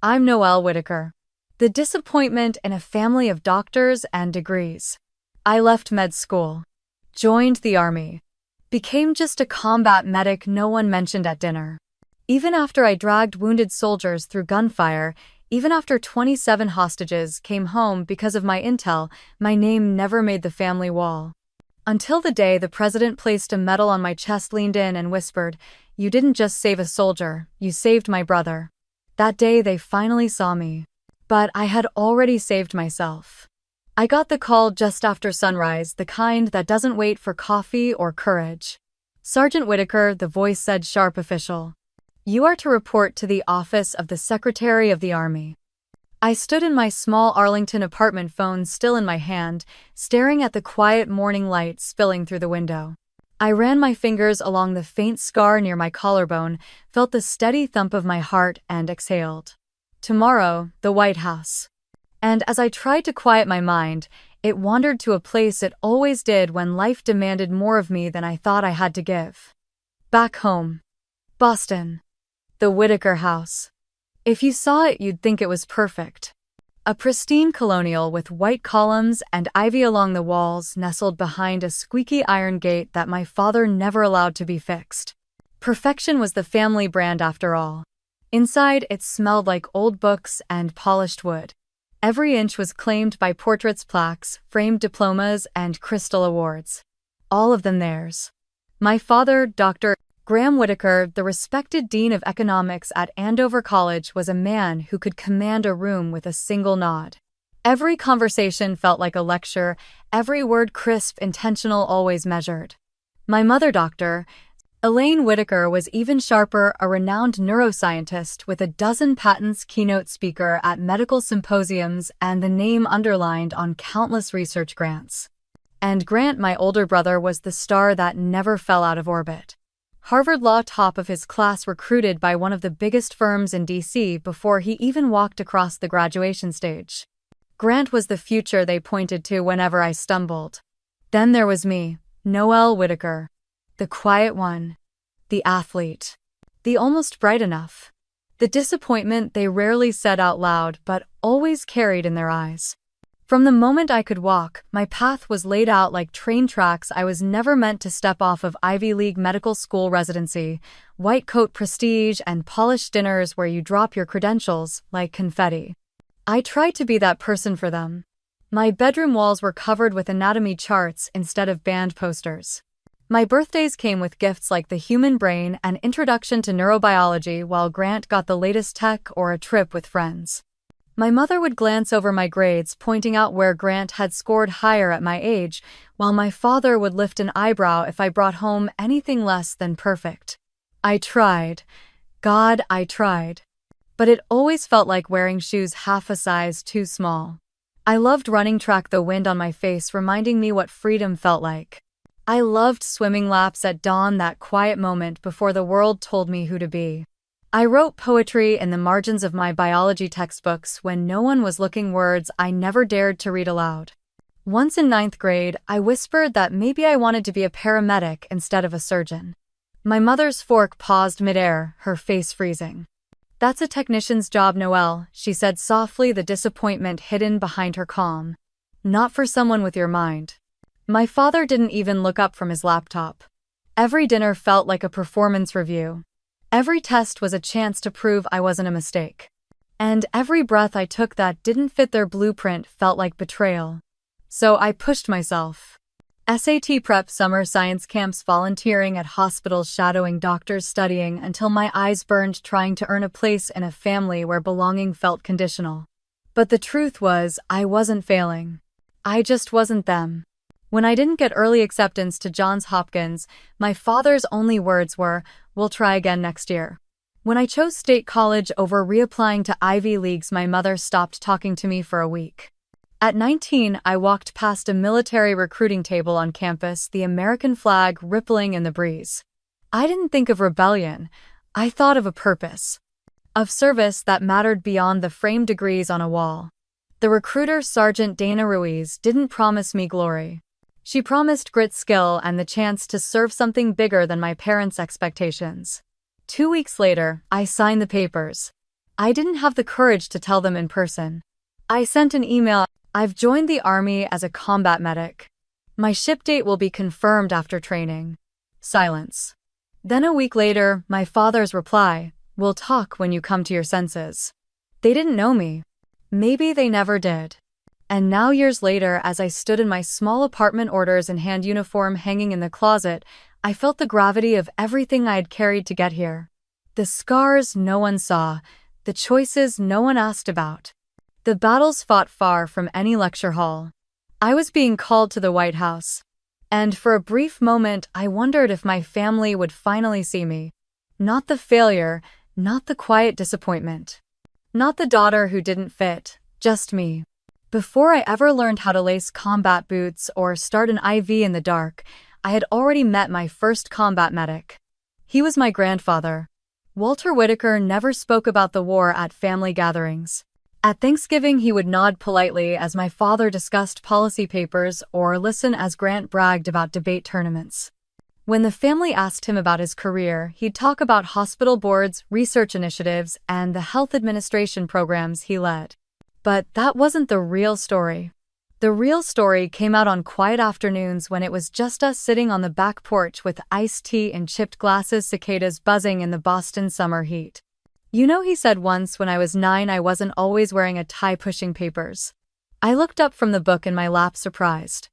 I'm Noelle Whitaker. The disappointment in a family of doctors and degrees. I left med school, joined the army, became just a combat medic no one mentioned at dinner. Even after I dragged wounded soldiers through gunfire, even after 27 hostages came home because of my intel, my name never made the family wall. Until the day the president placed a medal on my chest, leaned in and whispered, "You didn't just save a soldier, you saved my brother." That day they finally saw me. But I had already saved myself. I got the call just after sunrise, the kind that doesn't wait for coffee or courage. "Sergeant Whitaker," the voice said, sharp, official. "You are to report to the office of the Secretary of the Army." I stood in my small Arlington apartment, phone still in my hand, staring at the quiet morning light spilling through the window. I ran my fingers along the faint scar near my collarbone, felt the steady thump of my heart, and exhaled. Tomorrow, the White House. And as I tried to quiet my mind, it wandered to a place it always did when life demanded more of me than I thought I had to give. Back home. Boston. The Whitaker house. If you saw it, you'd think it was perfect. A pristine colonial with white columns and ivy along the walls, nestled behind a squeaky iron gate that my father never allowed to be fixed. Perfection was the family brand after all. Inside, it smelled like old books and polished wood. Every inch was claimed by portraits, plaques, framed diplomas, and crystal awards. All of them theirs. My father, Dr. Graham Whitaker, the respected dean of economics at Andover College, was a man who could command a room with a single nod. Every conversation felt like a lecture, every word crisp, intentional, always measured. My mother, Dr. Elaine Whitaker, was even sharper, a renowned neuroscientist with a dozen patents, keynote speaker at medical symposiums, and the name underlined on countless research grants. And Grant, my older brother, was the star that never fell out of orbit. Harvard Law, top of his class, recruited by one of the biggest firms in D.C. before he even walked across the graduation stage. Grant was the future they pointed to whenever I stumbled. Then there was me, Noelle Whitaker. The quiet one. The athlete. The almost bright enough. The disappointment they rarely said out loud but always carried in their eyes. From the moment I could walk, my path was laid out like train tracks. I was never meant to step off of Ivy League medical school residency, white coat prestige, and polished dinners where you drop your credentials like confetti. I tried to be that person for them. My bedroom walls were covered with anatomy charts instead of band posters. My birthdays came with gifts like the human brain and introduction to neurobiology, while Grant got the latest tech or a trip with friends. My mother would glance over my grades, pointing out where Grant had scored higher at my age, while my father would lift an eyebrow if I brought home anything less than perfect. I tried. God, I tried. But it always felt like wearing shoes half a size too small. I loved running track, the wind on my face reminding me what freedom felt like. I loved swimming laps at dawn, that quiet moment before the world told me who to be. I wrote poetry in the margins of my biology textbooks when no one was looking, words I never dared to read aloud. Once in 9th grade, I whispered that maybe I wanted to be a paramedic instead of a surgeon. My mother's fork paused midair, her face freezing. "That's a technician's job, Noelle," she said softly, the disappointment hidden behind her calm. "Not for someone with your mind." My father didn't even look up from his laptop. Every dinner felt like a performance review. Every test was a chance to prove I wasn't a mistake. And every breath I took that didn't fit their blueprint felt like betrayal. So I pushed myself. SAT prep, summer science camps, volunteering at hospitals, shadowing doctors, studying until my eyes burned, trying to earn a place in a family where belonging felt conditional. But the truth was, I wasn't failing. I just wasn't them. When I didn't get early acceptance to Johns Hopkins, my father's only words were, "We'll try again next year." When I chose State College over reapplying to Ivy Leagues, my mother stopped talking to me for a week. At 19, I walked past a military recruiting table on campus, the American flag rippling in the breeze. I didn't think of rebellion. I thought of a purpose. Of service that mattered beyond the framed degrees on a wall. The recruiter, Sergeant Dana Ruiz, didn't promise me glory. She promised grit, skill, and the chance to serve something bigger than my parents' expectations. 2 weeks later, I signed the papers. I didn't have the courage to tell them in person. I sent an email. I've joined the army as a combat medic. My ship date will be confirmed after training. Silence. Then a week later, my father's reply, we'll talk when you come to your senses. They didn't know me. Maybe they never did. And now years later, as I stood in my small apartment orders in hand uniform hanging in the closet, I felt the gravity of everything I had carried to get here. The scars no one saw, the choices no one asked about. The battles fought far from any lecture hall. I was being called to the White House. And for a brief moment, I wondered if my family would finally see me. Not the failure, not the quiet disappointment. Not the daughter who didn't fit, just me. Before I ever learned how to lace combat boots or start an IV in the dark, I had already met my first combat medic. He was my grandfather. Walter Whitaker never spoke about the war at family gatherings. At Thanksgiving, he would nod politely as my father discussed policy papers or listen as Grant bragged about debate tournaments. When the family asked him about his career, he'd talk about hospital boards, research initiatives, and the health administration programs he led. But that wasn't the real story. The real story came out on quiet afternoons when it was just us sitting on the back porch with iced tea and chipped glasses, cicadas buzzing in the Boston summer heat. You know, he said once when I was 9 I wasn't always wearing a tie pushing papers. I looked up from the book in my lap surprised.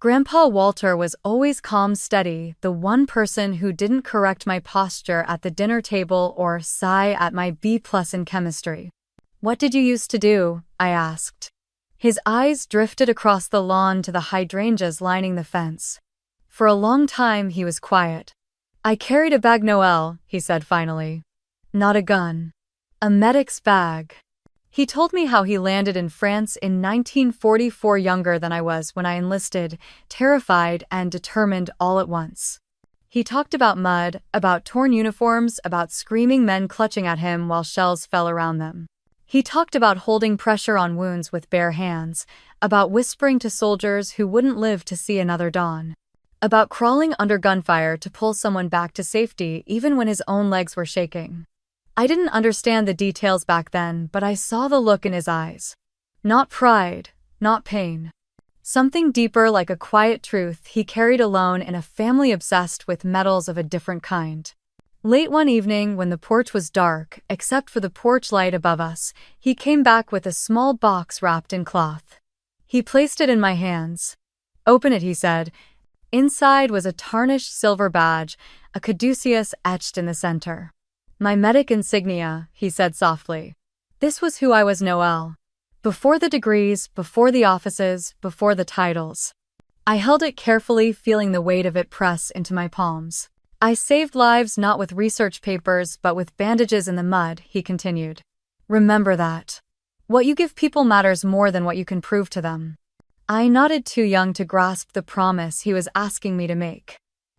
Grandpa Walter was always calm, steady, the one person who didn't correct my posture at the dinner table or sigh at my B+ in chemistry. What did you used to do? I asked. His eyes drifted across the lawn to the hydrangeas lining the fence. For a long time he was quiet. I carried a bag, Noel, he said finally. Not a gun. A medic's bag. He told me how he landed in France in 1944, younger than I was when I enlisted, terrified and determined all at once. He talked about mud, about torn uniforms, about screaming men clutching at him while shells fell around them. He talked about holding pressure on wounds with bare hands, about whispering to soldiers who wouldn't live to see another dawn, about crawling under gunfire to pull someone back to safety even when his own legs were shaking. I didn't understand the details back then, but I saw the look in his eyes. Not pride, not pain. Something deeper, like a quiet truth he carried alone in a family obsessed with medals of a different kind. Late one evening, when the porch was dark, except for the porch light above us, he came back with a small box wrapped in cloth. He placed it in my hands. Open it, he said. Inside was a tarnished silver badge, a caduceus etched in the center. My medic insignia, he said softly. This was who I was, Noel. Before the degrees, before the offices, before the titles. I held it carefully, feeling the weight of it press into my palms. I saved lives not with research papers but with bandages in the mud, he continued. Remember that. What you give people matters more than what you can prove to them. I nodded, too young to grasp the promise he was asking me to make.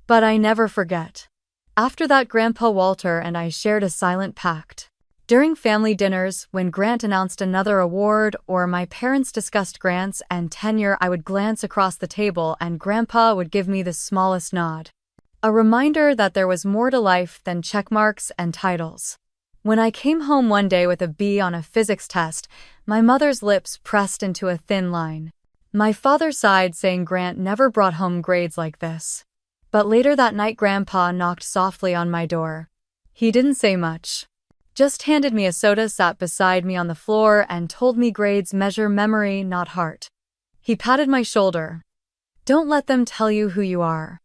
But I never forget. After that, Grandpa Walter and I shared a silent pact. During family dinners, when Grant announced another award or my parents discussed grants and tenure, I would glance across the table and Grandpa would give me the smallest nod. A reminder that there was more to life than checkmarks and titles. When I came home one day with a B on a physics test, my mother's lips pressed into a thin line. My father sighed, saying Grant never brought home grades like this. But later that night, Grandpa knocked softly on my door. He didn't say much. Just handed me a soda, sat beside me on the floor, and told me grades measure memory, not heart. He patted my shoulder. Don't let them tell you who you are.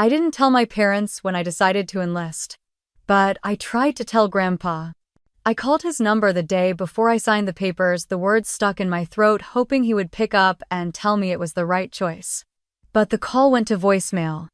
I didn't tell my parents when I decided to enlist. But I tried to tell Grandpa. I called his number the day before I signed the papers, the words stuck in my throat, hoping he would pick up and tell me it was the right choice. But the call went to voicemail.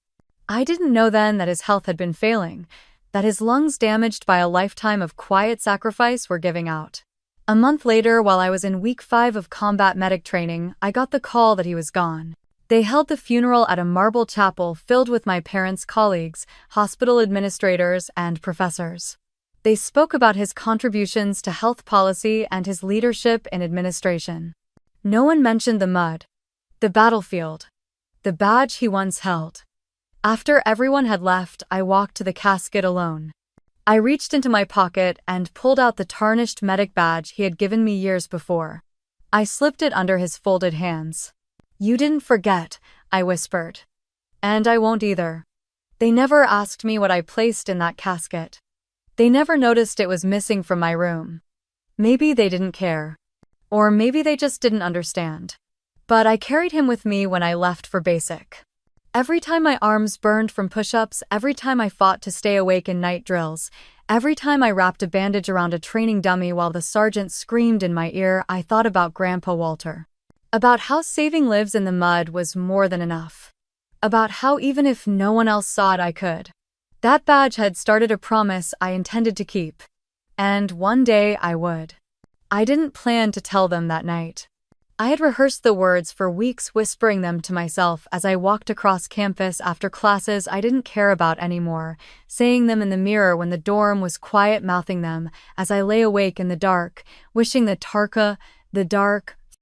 I didn't know then that his health had been failing, that his lungs, damaged by a lifetime of quiet sacrifice, were giving out. A month later, while I was in week 5 of combat medic training, I got the call that he was gone. They held the funeral at a marble chapel filled with my parents' colleagues, hospital administrators, and professors. They spoke about his contributions to health policy and his leadership in administration. No one mentioned the mud, the battlefield, the badge he once held. After everyone had left, I walked to the casket alone. I reached into my pocket and pulled out the tarnished medic badge he had given me years before. I slipped it under his folded hands. "You didn't forget," I whispered. "And I won't either." They never asked me what I placed in that casket. They never noticed it was missing from my room. Maybe they didn't care. Or maybe they just didn't understand. But I carried him with me when I left for basic. Every time my arms burned from push-ups, every time I fought to stay awake in night drills, every time I wrapped a bandage around a training dummy while the sergeant screamed in my ear, I thought about Grandpa Walter. About how saving lives in the mud was more than enough. About how even if no one else saw it, I could. That badge had started a promise I intended to keep. And one day I would. I didn't plan to tell them that night. I had rehearsed the words for weeks, whispering them to myself as I walked across campus after classes I didn't care about anymore, saying them in the mirror when the dorm was quiet, mouthing them as I lay awake in the dark, wishing that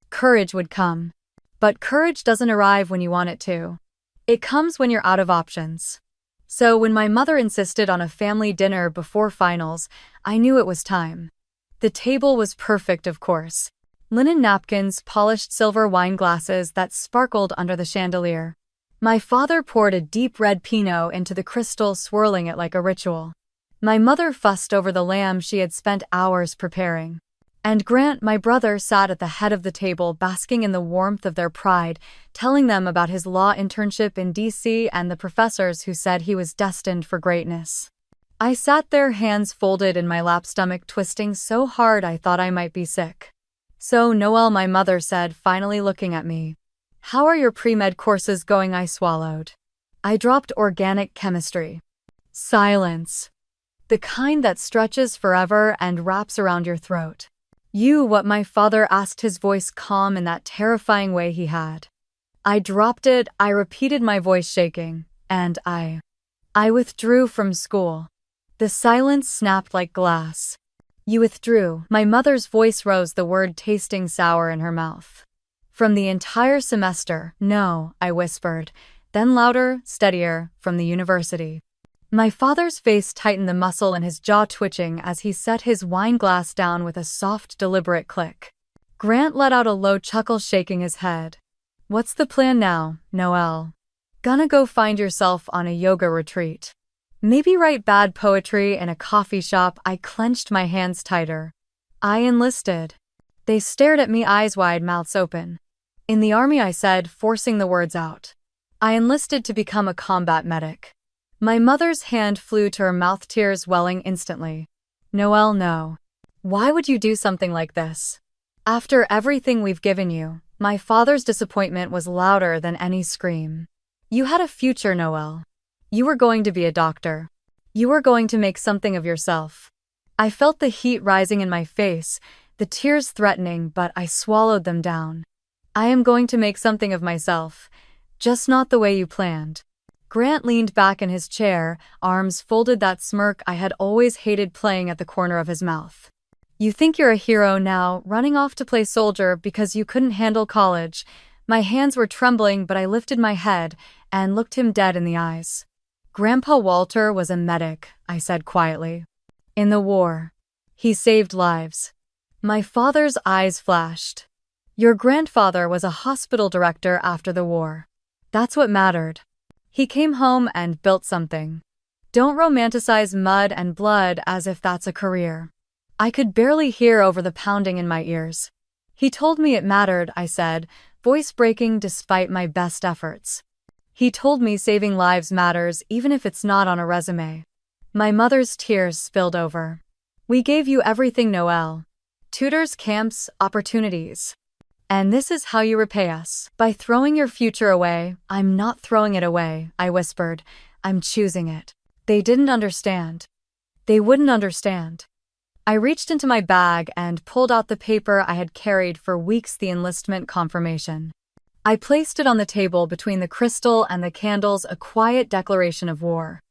courage would come. But courage doesn't arrive when you want it to. It comes when you're out of options. So when my mother insisted on a family dinner before finals, I knew it was time. The table was perfect, of course. Linen napkins, polished silver wine glasses that sparkled under the chandelier. My father poured a deep red Pinot into the crystal, swirling it like a ritual. My mother fussed over the lamb she had spent hours preparing. And Grant, my brother, sat at the head of the table, basking in the warmth of their pride, telling them about his law internship in DC and the professors who said he was destined for greatness. I sat there, hands folded in my lap, stomach twisting so hard I thought I might be sick. "So, Noelle," my mother said, finally looking at me. "How are your pre-med courses going?" I swallowed. I dropped organic chemistry. Silence. The kind that stretches forever and wraps around your throat. What my father asked, his voice calm in that terrifying way he had. I dropped it, I repeated, my voice shaking, and I withdrew from school. The silence snapped like glass. "You withdrew?" My mother's voice rose, the word tasting sour in her mouth. "From the entire semester?" "No," I whispered, then louder, steadier, "from the university." My father's face tightened, the muscle in his jaw twitching as he set his wine glass down with a soft, deliberate click. Grant let out a low chuckle, shaking his head. "What's the plan now, Noelle? Gonna go find yourself on a yoga retreat? Maybe write bad poetry in a coffee shop?" I clenched my hands tighter. "I enlisted." They stared at me, eyes wide, mouths open. "In the army," I said, forcing the words out. "I enlisted to become a combat medic." My mother's hand flew to her mouth, tears welling instantly. "Noelle, no. Why would you do something like this? After everything we've given you." My father's disappointment was louder than any scream. "You had a future, Noelle. You were going to be a doctor. You were going to make something of yourself." I felt the heat rising in my face, the tears threatening, but I swallowed them down. "I am going to make something of myself, just not the way you planned." Grant leaned back in his chair, arms folded, that smirk I had always hated playing at the corner of his mouth. "You think you're a hero now, running off to play soldier because you couldn't handle college." My hands were trembling, but I lifted my head and looked him dead in the eyes. "Grandpa Walter was a medic," I said quietly. "In the war. He saved lives." My father's eyes flashed. "Your grandfather was a hospital director after the war. That's what mattered. He came home and built something. Don't romanticize mud and blood as if that's a career." I could barely hear over the pounding in my ears. "He told me it mattered," I said, voice breaking despite my best efforts. "He told me saving lives matters even if it's not on a resume." My mother's tears spilled over. "We gave you everything, Noelle. Tutors, camps, opportunities. And this is how you repay us. By throwing your future away." "I'm not throwing it away," I whispered. "I'm choosing it." They didn't understand. They wouldn't understand. I reached into my bag and pulled out the paper I had carried for weeks, the enlistment confirmation. I placed it on the table between the crystal and the candles, a quiet declaration of war.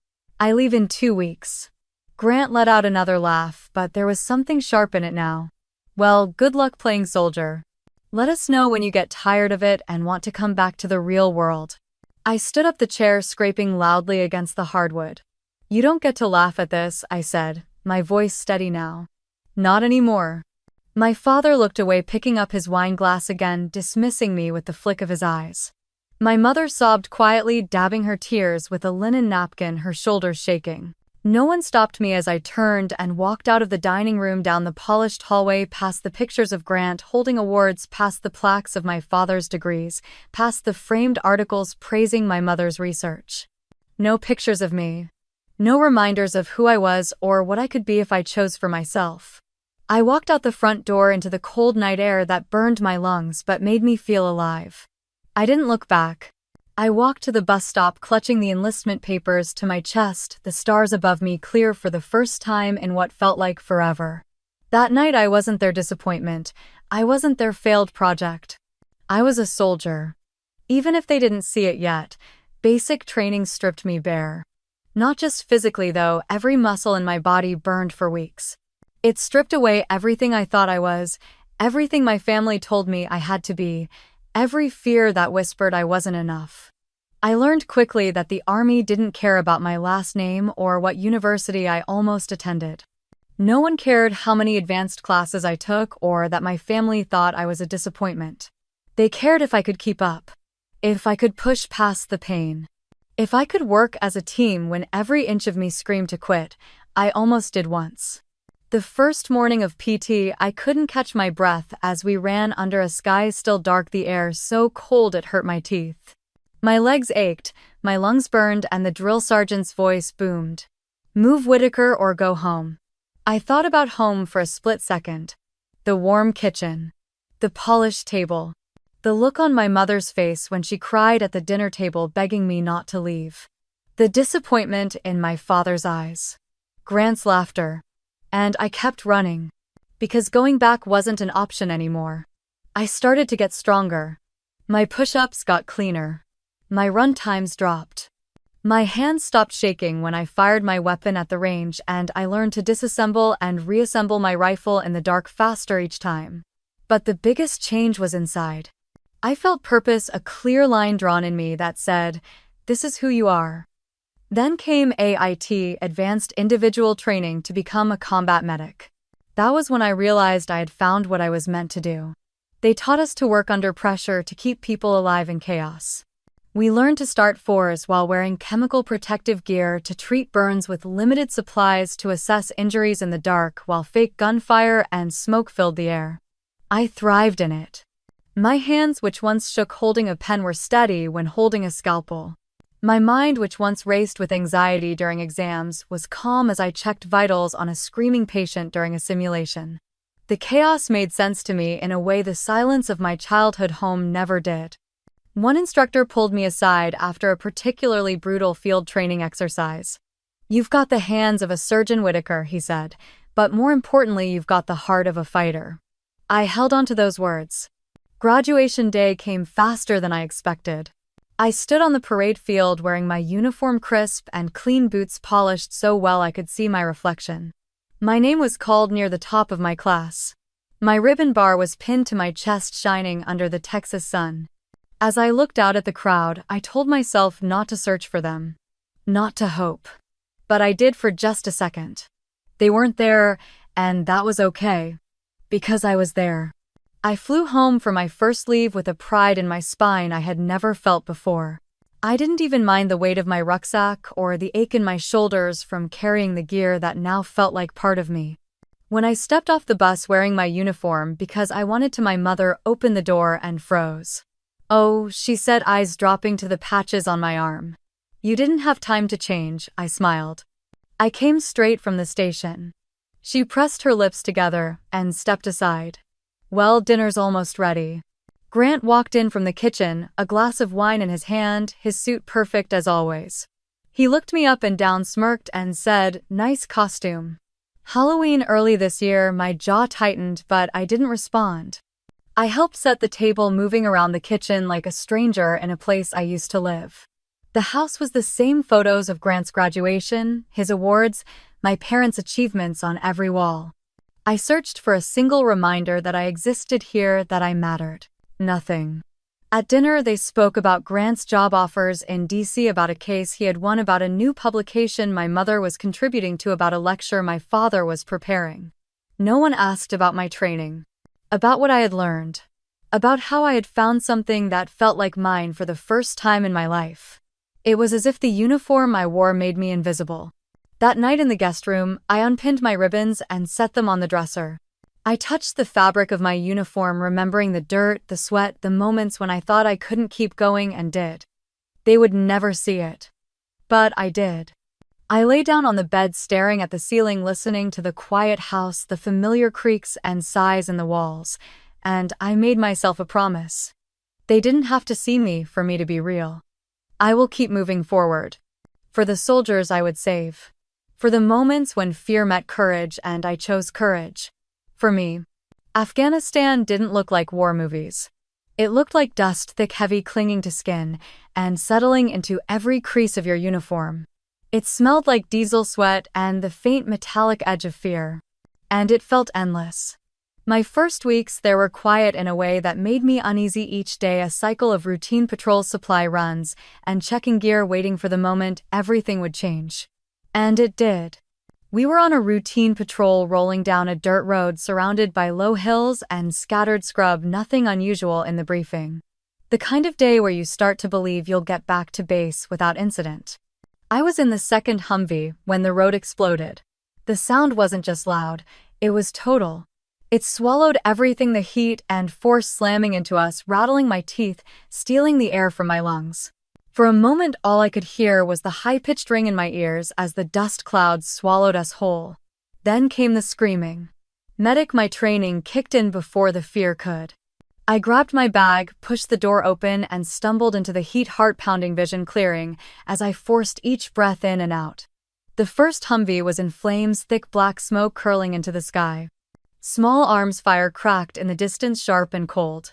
"I leave in 2 weeks. Grant let out another laugh, but there was something sharp in it now. "Well, good luck playing soldier. Let us know when you get tired of it and want to come back to the real world." I stood up, the chair scraping loudly against the hardwood. You don't get to laugh at this, I said, my voice steady now. Not anymore. My father looked away, picking up his wine glass again, dismissing me with the flick of his eyes. My mother sobbed quietly, dabbing her tears with a linen napkin, her shoulders shaking. No one stopped me as I turned and walked out of the dining room, down the polished hallway, past the pictures of Grant holding awards, past the plaques of my father's degrees, past the framed articles praising my mother's research. No pictures of me. No reminders of who I was or what I could be if I chose for myself. I walked out the front door into the cold night air that burned my lungs but made me feel alive. I didn't look back. I walked to the bus stop, clutching the enlistment papers to my chest, the stars above me clear for the first time in what felt like forever. That night I wasn't their disappointment. I wasn't their failed project. I was a soldier. Even if they didn't see it yet, basic training stripped me bare. Not just physically though, every muscle in my body burned for weeks. It stripped away everything I thought I was, everything my family told me I had to be, every fear that whispered I wasn't enough. I learned quickly that the Army didn't care about my last name or what university I almost attended. No one cared how many advanced classes I took or that my family thought I was a disappointment. They cared if I could keep up, if I could push past the pain, if I could work as a team when every inch of me screamed to quit. I almost did once. The first morning of PT, I couldn't catch my breath as we ran under a sky still dark, the air so cold it hurt my teeth. My legs ached, my lungs burned, and the drill sergeant's voice boomed. Move, Whitaker, or go home. I thought about home for a split second. The warm kitchen. The polished table. The look on my mother's face when she cried at the dinner table begging me not to leave. The disappointment in my father's eyes. Grant's laughter. And I kept running. Because going back wasn't an option anymore. I started to get stronger. My push-ups got cleaner. My run times dropped. My hands stopped shaking when I fired my weapon at the range, and I learned to disassemble and reassemble my rifle in the dark faster each time. But the biggest change was inside. I felt purpose, a clear line drawn in me that said, "This is who you are." Then came AIT, Advanced Individual Training, to become a combat medic. That was when I realized I had found what I was meant to do. They taught us to work under pressure to keep people alive in chaos. We learned to start fires while wearing chemical protective gear, to treat burns with limited supplies, to assess injuries in the dark while fake gunfire and smoke filled the air. I thrived in it. My hands, which once shook holding a pen, were steady when holding a scalpel. My mind, which once raced with anxiety during exams, was calm as I checked vitals on a screaming patient during a simulation. The chaos made sense to me in a way the silence of my childhood home never did. One instructor pulled me aside after a particularly brutal field training exercise. "You've got the hands of a surgeon, Whitaker," he said, "but more importantly, you've got the heart of a fighter." I held on to those words. Graduation day came faster than I expected. I stood on the parade field wearing my uniform, crisp and clean, boots polished so well I could see my reflection. My name was called near the top of my class. My ribbon bar was pinned to my chest, shining under the Texas sun. As I looked out at the crowd, I told myself not to search for them, not to hope. But I did for just a second. They weren't there, and that was okay. Because I was there. I flew home for my first leave with a pride in my spine I had never felt before. I didn't even mind the weight of my rucksack or the ache in my shoulders from carrying the gear that now felt like part of me. When I stepped off the bus wearing my uniform because I wanted to, my mother opened the door and froze. "Oh," she said, eyes dropping to the patches on my arm. "You didn't have time to change," I smiled. "I came straight from the station." She pressed her lips together and stepped aside. "Well, dinner's almost ready." Grant walked in from the kitchen, a glass of wine in his hand, his suit perfect as always. He looked me up and down, smirked, and said, "Nice costume." Halloween early this year. My jaw tightened, but I didn't respond. I helped set the table, moving around the kitchen like a stranger in a place I used to live. The house was the same, photos of Grant's graduation, his awards, my parents' achievements on every wall. I searched for a single reminder that I existed here, that I mattered. Nothing. At dinner, they spoke about Grant's job offers in DC, about a case he had won, about a new publication my mother was contributing to, about a lecture my father was preparing. No one asked about my training, about what I had learned, about how I had found something that felt like mine for the first time in my life. It was as if the uniform I wore made me invisible. That night in the guest room, I unpinned my ribbons and set them on the dresser. I touched the fabric of my uniform, remembering the dirt, the sweat, the moments when I thought I couldn't keep going and did. They would never see it. But I did. I lay down on the bed, staring at the ceiling, listening to the quiet house, the familiar creaks and sighs in the walls, and I made myself a promise. They didn't have to see me for me to be real. I will keep moving forward. For the soldiers I would save. For the moments when fear met courage and I chose courage. For me, Afghanistan didn't look like war movies. It looked like dust, thick, heavy, clinging to skin, and settling into every crease of your uniform. It smelled like diesel sweat and the faint metallic edge of fear. And it felt endless. My first weeks there were quiet in a way that made me uneasy. Each day a cycle of routine patrol, supply runs, and checking gear, waiting for the moment everything would change. And it did. We were on a routine patrol, rolling down a dirt road surrounded by low hills and scattered scrub, nothing unusual in the briefing. The kind of day where you start to believe you'll get back to base without incident. I was in the second Humvee when the road exploded. The sound wasn't just loud, it was total. It swallowed everything, the heat and force slamming into us, rattling my teeth, stealing the air from my lungs. For a moment all I could hear was the high-pitched ring in my ears as the dust clouds swallowed us whole. Then came the screaming. Medic, my training kicked in before the fear could. I grabbed my bag, pushed the door open, and stumbled into the heat, heart pounding, vision clearing as I forced each breath in and out. The first Humvee was in flames, thick black smoke curling into the sky. Small arms fire cracked in the distance, sharp and cold.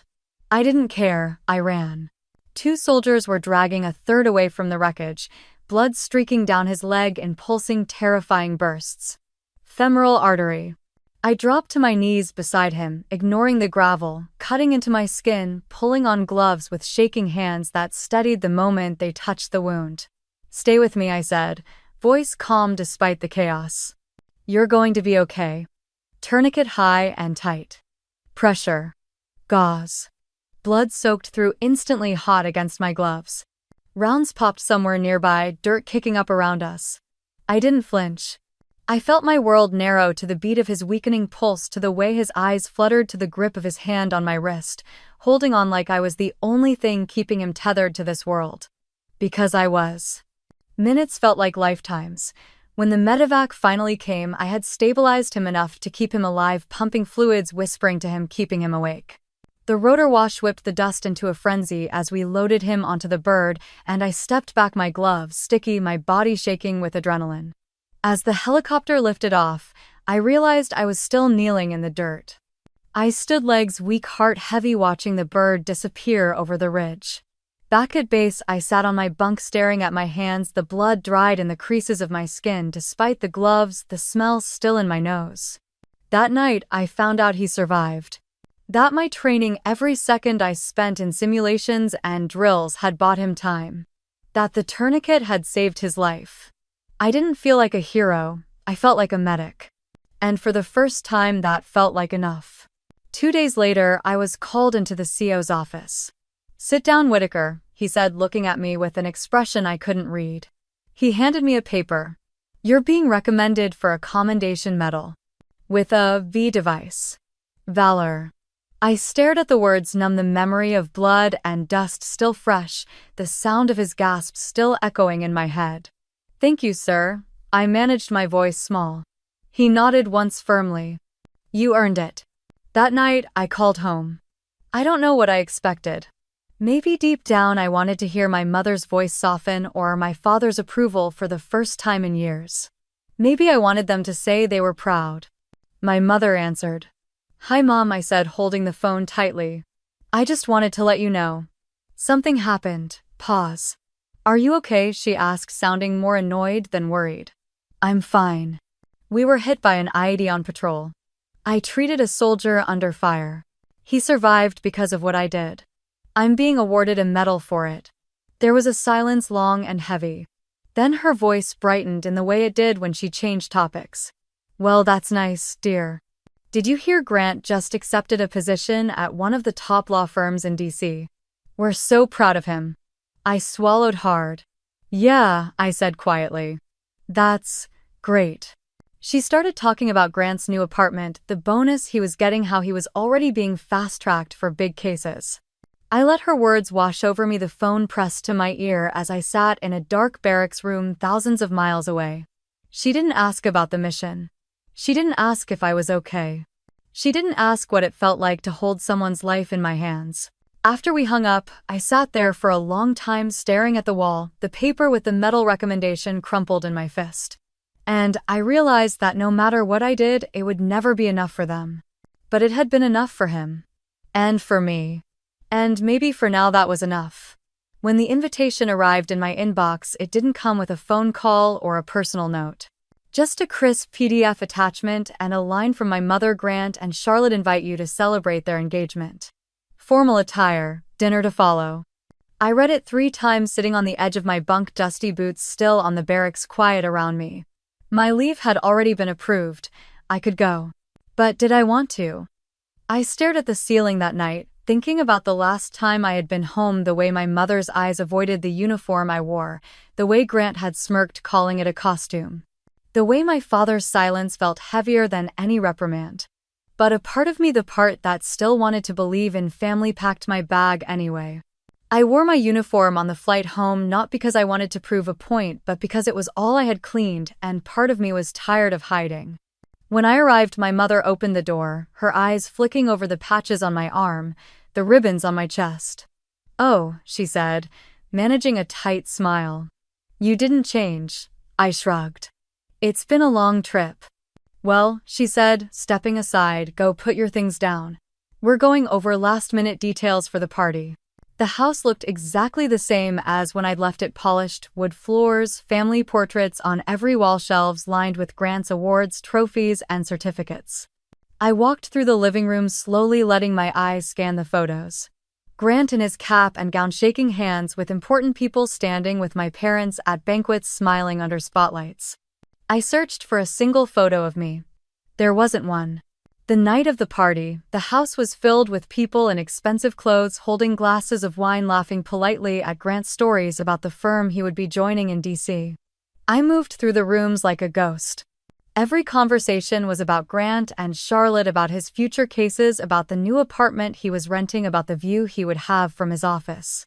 I didn't care, I ran. 2 soldiers were dragging a third away from the wreckage, blood streaking down his leg in pulsing, terrifying bursts. Femoral artery. I dropped to my knees beside him, ignoring the gravel, cutting into my skin, pulling on gloves with shaking hands that steadied the moment they touched the wound. Stay with me, I said, voice calm despite the chaos. You're going to be okay. Tourniquet high and tight. Pressure. Gauze. Blood soaked through, instantly hot against my gloves. Rounds popped somewhere nearby, dirt kicking up around us. I didn't flinch. I felt my world narrow to the beat of his weakening pulse, to the way his eyes fluttered, to the grip of his hand on my wrist, holding on like I was the only thing keeping him tethered to this world. Because I was. Minutes felt like lifetimes. When the medevac finally came, I had stabilized him enough to keep him alive, pumping fluids, whispering to him, keeping him awake. The rotor wash whipped the dust into a frenzy as we loaded him onto the bird, and I stepped back, my gloves sticky, my body shaking with adrenaline. As the helicopter lifted off, I realized I was still kneeling in the dirt. I stood, legs weak, heart heavy, watching the bird disappear over the ridge. Back at base, I sat on my bunk, staring at my hands, the blood dried in the creases of my skin despite the gloves, the smell still in my nose. That night, I found out he survived. That my training, every second I spent in simulations and drills, had bought him time. That the tourniquet had saved his life. I didn't feel like a hero, I felt like a medic. And for the first time that felt like enough. 2 days later, I was called into the CO's office. Sit down, Whitaker, he said, looking at me with an expression I couldn't read. He handed me a paper. You're being recommended for a commendation medal. With a V device. Valor. I stared at the words, numb, the memory of blood and dust still fresh, the sound of his gasps still echoing in my head. Thank you, sir. I managed my voice small. He nodded once firmly. You earned it. That night, I called home. I don't know what I expected. Maybe deep down I wanted to hear my mother's voice soften, or my father's approval for the first time in years. Maybe I wanted them to say they were proud. My mother answered. Hi, Mom, I said, holding the phone tightly. I just wanted to let you know. Something happened. Pause. Are you okay? She asked, sounding more annoyed than worried. I'm fine. We were hit by an IED on patrol. I treated a soldier under fire. He survived because of what I did. I'm being awarded a medal for it." There was a silence long and heavy. Then her voice brightened in the way it did when she changed topics. "Well, that's nice, dear. Did you hear Grant just accepted a position at one of the top law firms in DC? We're so proud of him." I swallowed hard. "Yeah," I said quietly. "That's great." She started talking about Grant's new apartment, the bonus he was getting, how he was already being fast-tracked for big cases. I let her words wash over me, the phone pressed to my ear as I sat in a dark barracks room thousands of miles away. She didn't ask about the mission. She didn't ask if I was okay. She didn't ask what it felt like to hold someone's life in my hands. After we hung up, I sat there for a long time staring at the wall, the paper with the medal recommendation crumpled in my fist. And I realized that no matter what I did, it would never be enough for them. But it had been enough for him. And for me. And maybe for now that was enough. When the invitation arrived in my inbox, it didn't come with a phone call or a personal note. Just a crisp PDF attachment and a line from my mother: "Grant and Charlotte invite you to celebrate their engagement. Formal attire, dinner to follow." I read it 3 times sitting on the edge of my bunk, dusty boots still on the barracks, quiet around me. My leave had already been approved. I could go. But did I want to? I stared at the ceiling that night, thinking about the last time I had been home, the way my mother's eyes avoided the uniform I wore, the way Grant had smirked, calling it a costume. The way my father's silence felt heavier than any reprimand. But a part of me, the part that still wanted to believe in family, packed my bag anyway. I wore my uniform on the flight home, not because I wanted to prove a point, but because it was all I had cleaned, and part of me was tired of hiding. When I arrived, my mother opened the door, her eyes flicking over the patches on my arm, the ribbons on my chest. "Oh," she said, managing a tight smile. "You didn't change." I shrugged. "It's been a long trip." "Well," she said, stepping aside, "go put your things down. We're going over last-minute details for the party." The house looked exactly the same as when I'd left it: polished wood floors, family portraits on every wall, shelves lined with Grant's awards, trophies, and certificates. I walked through the living room slowly, letting my eyes scan the photos. Grant in his cap and gown, shaking hands with important people, standing with my parents at banquets, smiling under spotlights. I searched for a single photo of me. There wasn't one. The night of the party, the house was filled with people in expensive clothes, holding glasses of wine, laughing politely at Grant's stories about the firm he would be joining in DC. I moved through the rooms like a ghost. Every conversation was about Grant and Charlotte, about his future cases, about the new apartment he was renting, about the view he would have from his office.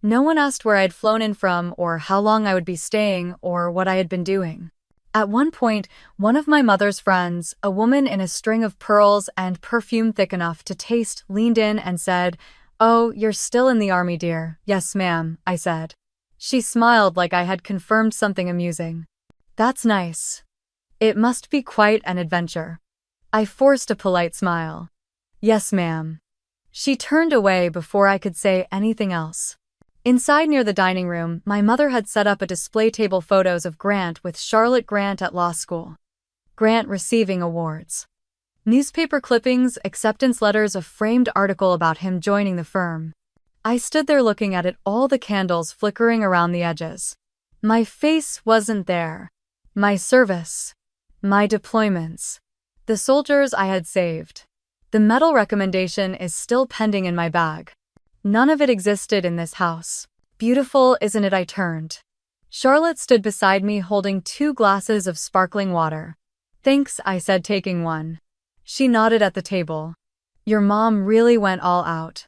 No one asked where I'd flown in from, or how long I would be staying, or what I had been doing. At one point, one of my mother's friends, a woman in a string of pearls and perfume thick enough to taste, leaned in and said, "Oh, you're still in the army, dear." "Yes, ma'am," I said. She smiled like I had confirmed something amusing. "That's nice. It must be quite an adventure." I forced a polite smile. "Yes, ma'am." She turned away before I could say anything else. Inside, near the dining room, my mother had set up a display table, photos of Grant with Charlotte, Grant at law school, Grant receiving awards, newspaper clippings, acceptance letters, a framed article about him joining the firm. I stood there looking at it, all the candles flickering around the edges. My face wasn't there. My service. My deployments. The soldiers I had saved. The medal recommendation is still pending in my bag. None of it existed in this house. Beautiful, isn't it? I turned. Charlotte stood beside me, holding 2 glasses of sparkling water. "Thanks," I said, taking one. She nodded at the table. "Your mom really went all out."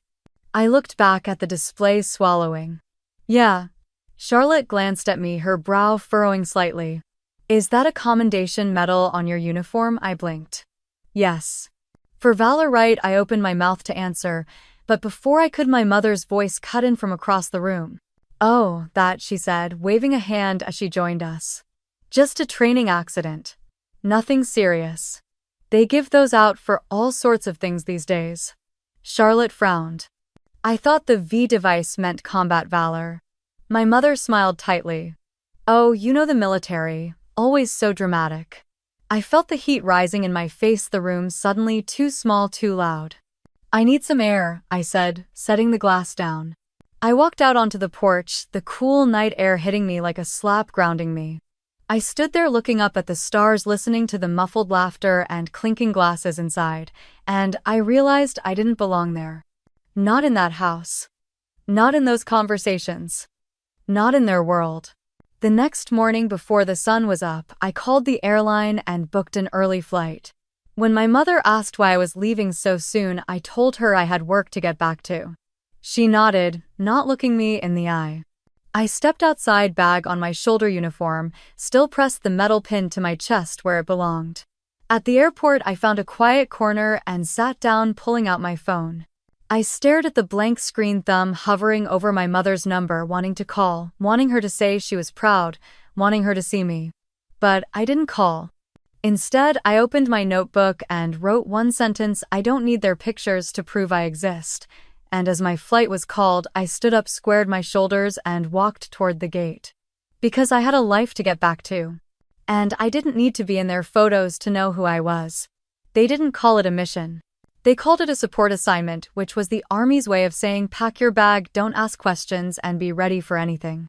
I looked back at the display, swallowing. "Yeah." Charlotte glanced at me, her brow furrowing slightly. "Is that a commendation medal on your uniform?" I blinked. "Yes." "For valor, right?" I opened my mouth to answer, but before I could, my mother's voice cut in from across the room. "Oh, that," she said, waving a hand as she joined us. "Just a training accident. Nothing serious. They give those out for all sorts of things these days." Charlotte frowned. I thought the V device meant combat valor. My mother smiled tightly. "Oh, you know the military, always so dramatic." I felt the heat rising in my face, the room suddenly too small, too loud. I need some air, I said, setting the glass down. I walked out onto the porch, the cool night air hitting me like a slap, grounding me. I stood there looking up at the stars, listening to the muffled laughter and clinking glasses inside, and I realized I didn't belong there. Not in that house. Not in those conversations. Not in their world. The next morning before the sun was up, I called the airline and booked an early flight. When my mother asked why I was leaving so soon, I told her I had work to get back to. She nodded, not looking me in the eye. I stepped outside, bag on my shoulder, uniform, still pressed the metal pin to my chest where it belonged. At the airport, I found a quiet corner and sat down, pulling out my phone. I stared at the blank screen, thumb hovering over my mother's number, wanting to call, wanting her to say she was proud, wanting her to see me. But I didn't call. Instead, I opened my notebook and wrote one sentence: I don't need their pictures to prove I exist. And as my flight was called, I stood up, squared my shoulders, and walked toward the gate. Because I had a life to get back to. And I didn't need to be in their photos to know who I was. They didn't call it a mission. They called it a support assignment, which was the Army's way of saying pack your bag, don't ask questions, and be ready for anything.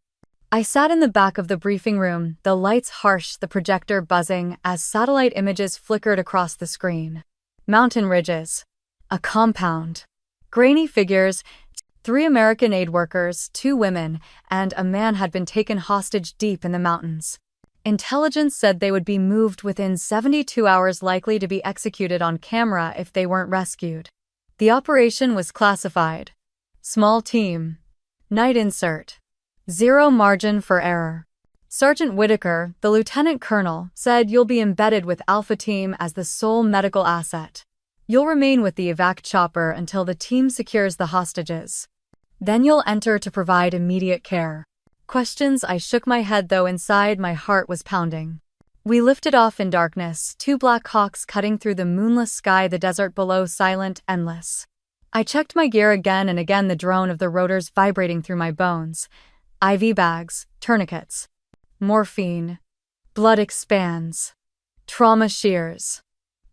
I sat in the back of the briefing room, the lights harsh, the projector buzzing as satellite images flickered across the screen. Mountain ridges. A compound. Grainy figures. 3 American aid workers, 2 women, and a man had been taken hostage deep in the mountains. Intelligence said they would be moved within 72 hours, likely to be executed on camera if they weren't rescued. The operation was classified. Small team. Night insert. 0 margin for error. Sergeant Whitaker, the lieutenant colonel, said you'll be embedded with Alpha Team as the sole medical asset. You'll remain with the evac chopper until the team secures the hostages. Then you'll enter to provide immediate care. Questions? I shook my head, though inside my heart was pounding. We lifted off in darkness, 2 Black Hawks cutting through the moonless sky, the desert below silent, endless. I checked my gear again and again, the drone of the rotors vibrating through my bones. IV bags, tourniquets. Morphine. Blood expands. Trauma shears.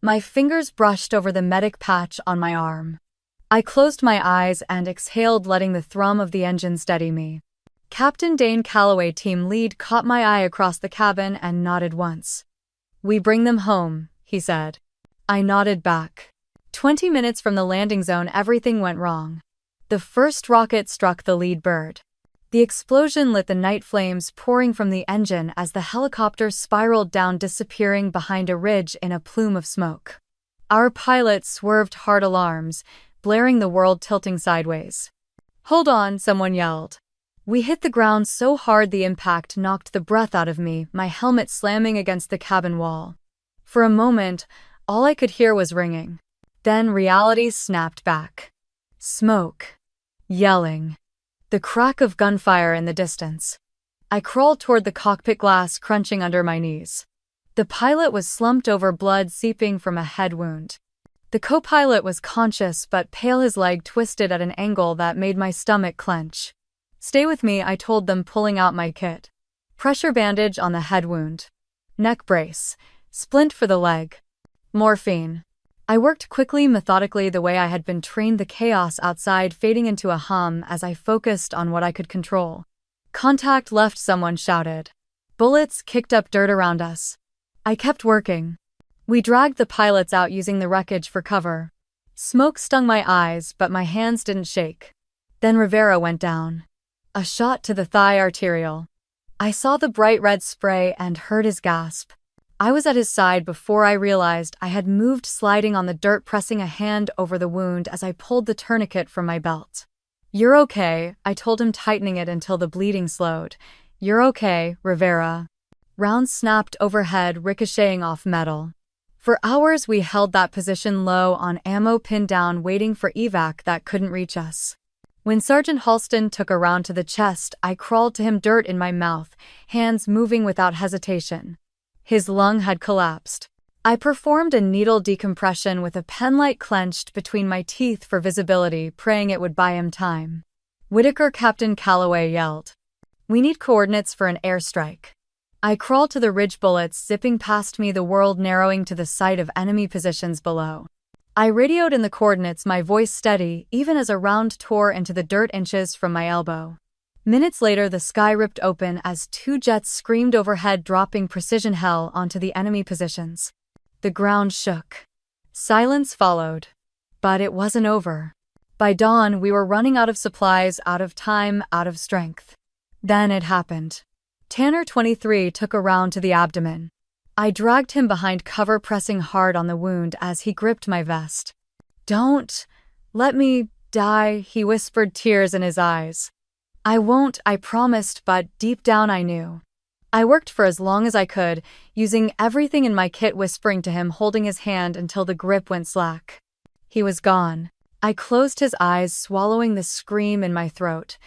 My fingers brushed over the medic patch on my arm. I closed my eyes and exhaled, letting the thrum of the engine steady me. Captain Dane Calloway, team lead, caught my eye across the cabin and nodded once. We bring them home, he said. I nodded back. 20 minutes from the landing zone, everything went wrong. The first rocket struck the lead bird. The explosion lit the night flames pouring from the engine as the helicopter spiraled down, disappearing behind a ridge in a plume of smoke. Our pilot swerved, hard alarms, blaring, the world tilting sideways. Hold on, someone yelled. We hit the ground so hard the impact knocked the breath out of me, my helmet slamming against the cabin wall. For a moment, all I could hear was ringing. Then reality snapped back. Smoke. Yelling. The crack of gunfire in the distance. I crawled toward the cockpit, glass crunching under my knees. The pilot was slumped over, blood seeping from a head wound. The co-pilot was conscious but pale, his leg twisted at an angle that made my stomach clench. Stay with me, I told them, pulling out my kit. Pressure bandage on the head wound. Neck brace. Splint for the leg. Morphine. I worked quickly, methodically, the way I had been trained, the chaos outside fading into a hum as I focused on what I could control. Contact left, someone shouted. Bullets kicked up dirt around us. I kept working. We dragged the pilots out, using the wreckage for cover. Smoke stung my eyes, but my hands didn't shake. Then Rivera went down. A shot to the thigh, arterial. I saw the bright red spray and heard his gasp. I was at his side before I realized I had moved, sliding on the dirt, pressing a hand over the wound as I pulled the tourniquet from my belt. You're okay, I told him, tightening it until the bleeding slowed. You're okay, Rivera. Rounds snapped overhead, ricocheting off metal. For hours we held that position, low on ammo, pinned down, waiting for evac that couldn't reach us. When Sergeant Halston took a round to the chest, I crawled to him, dirt in my mouth, hands moving without hesitation. His lung had collapsed. I performed a needle decompression with a penlight clenched between my teeth for visibility, praying it would buy him time. Whitaker, Captain Calloway yelled. We need coordinates for an airstrike. I crawled to the ridge, bullets zipping past me, the world narrowing to the sight of enemy positions below. I radioed in the coordinates, my voice steady, even as a round tore into the dirt inches from my elbow. Minutes later, the sky ripped open as 2 jets screamed overhead, dropping precision hell onto the enemy positions. The ground shook. Silence followed. But it wasn't over. By dawn, we were running out of supplies, out of time, out of strength. Then it happened. Tanner 23 took a round to the abdomen. I dragged him behind cover, pressing hard on the wound as he gripped my vest. "Don't let me die," he whispered, tears in his eyes. "I won't," I promised, but deep down I knew. I worked for as long as I could, using everything in my kit, whispering to him, holding his hand until the grip went slack. He was gone. I closed his eyes, swallowing the scream in my throat.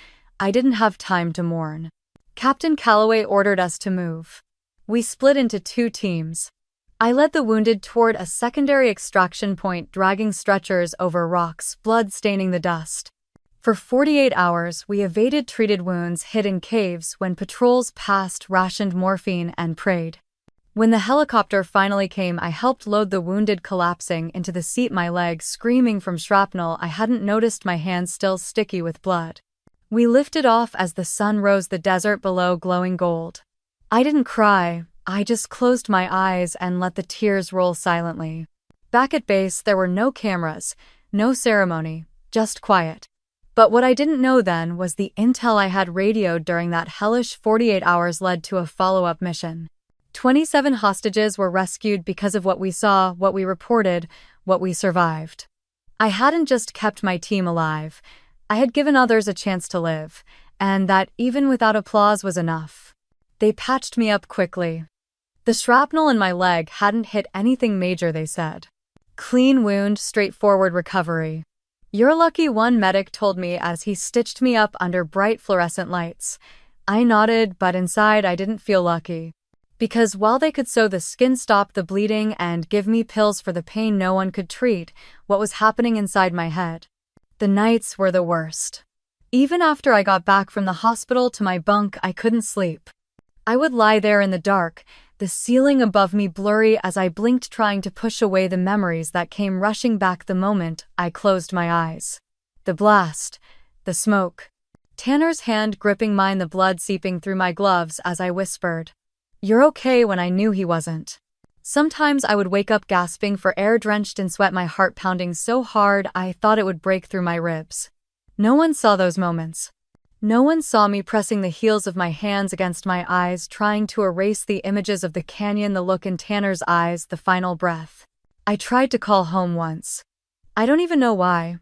I didn't have time to mourn. Captain Calloway ordered us to move. We split into 2 teams. I led the wounded toward a secondary extraction point, dragging stretchers over rocks, blood staining the dust. For 48 hours, we evaded treated wounds, hid in caves when patrols passed, rationed morphine, and prayed. When the helicopter finally came, I helped load the wounded, collapsing into the seat, my legs screaming from shrapnel. I hadn't noticed my hands still sticky with blood. We lifted off as the sun rose, the desert below glowing gold. I didn't cry, I just closed my eyes and let the tears roll silently. Back at base, there were no cameras, no ceremony, just quiet. But what I didn't know then was the intel I had radioed during that hellish 48 hours led to a follow-up mission. 27 hostages were rescued because of what we saw, what we reported, what we survived. I hadn't just kept my team alive, I had given others a chance to live, and that, even without applause, was enough. They patched me up quickly. The shrapnel in my leg hadn't hit anything major, they said. Clean wound, straightforward recovery. "You're lucky," one medic told me as he stitched me up under bright fluorescent lights. I nodded, but inside I didn't feel lucky. Because while they could sew the skin, stop the bleeding, and give me pills for the pain no one could treat, what was happening inside my head? The nights were the worst. Even after I got back from the hospital to my bunk, I couldn't sleep. I would lie there in the dark, the ceiling above me blurry as I blinked, trying to push away the memories that came rushing back the moment I closed my eyes. The blast, the smoke. Tanner's hand gripping mine, the blood seeping through my gloves as I whispered, "You're okay," when I knew he wasn't. Sometimes I would wake up gasping for air, drenched in sweat, my heart pounding so hard I thought it would break through my ribs. No one saw those moments. No one saw me pressing the heels of my hands against my eyes, trying to erase the images of the canyon, the look in Tanner's eyes, the final breath. I tried to call home once. I don't even know why.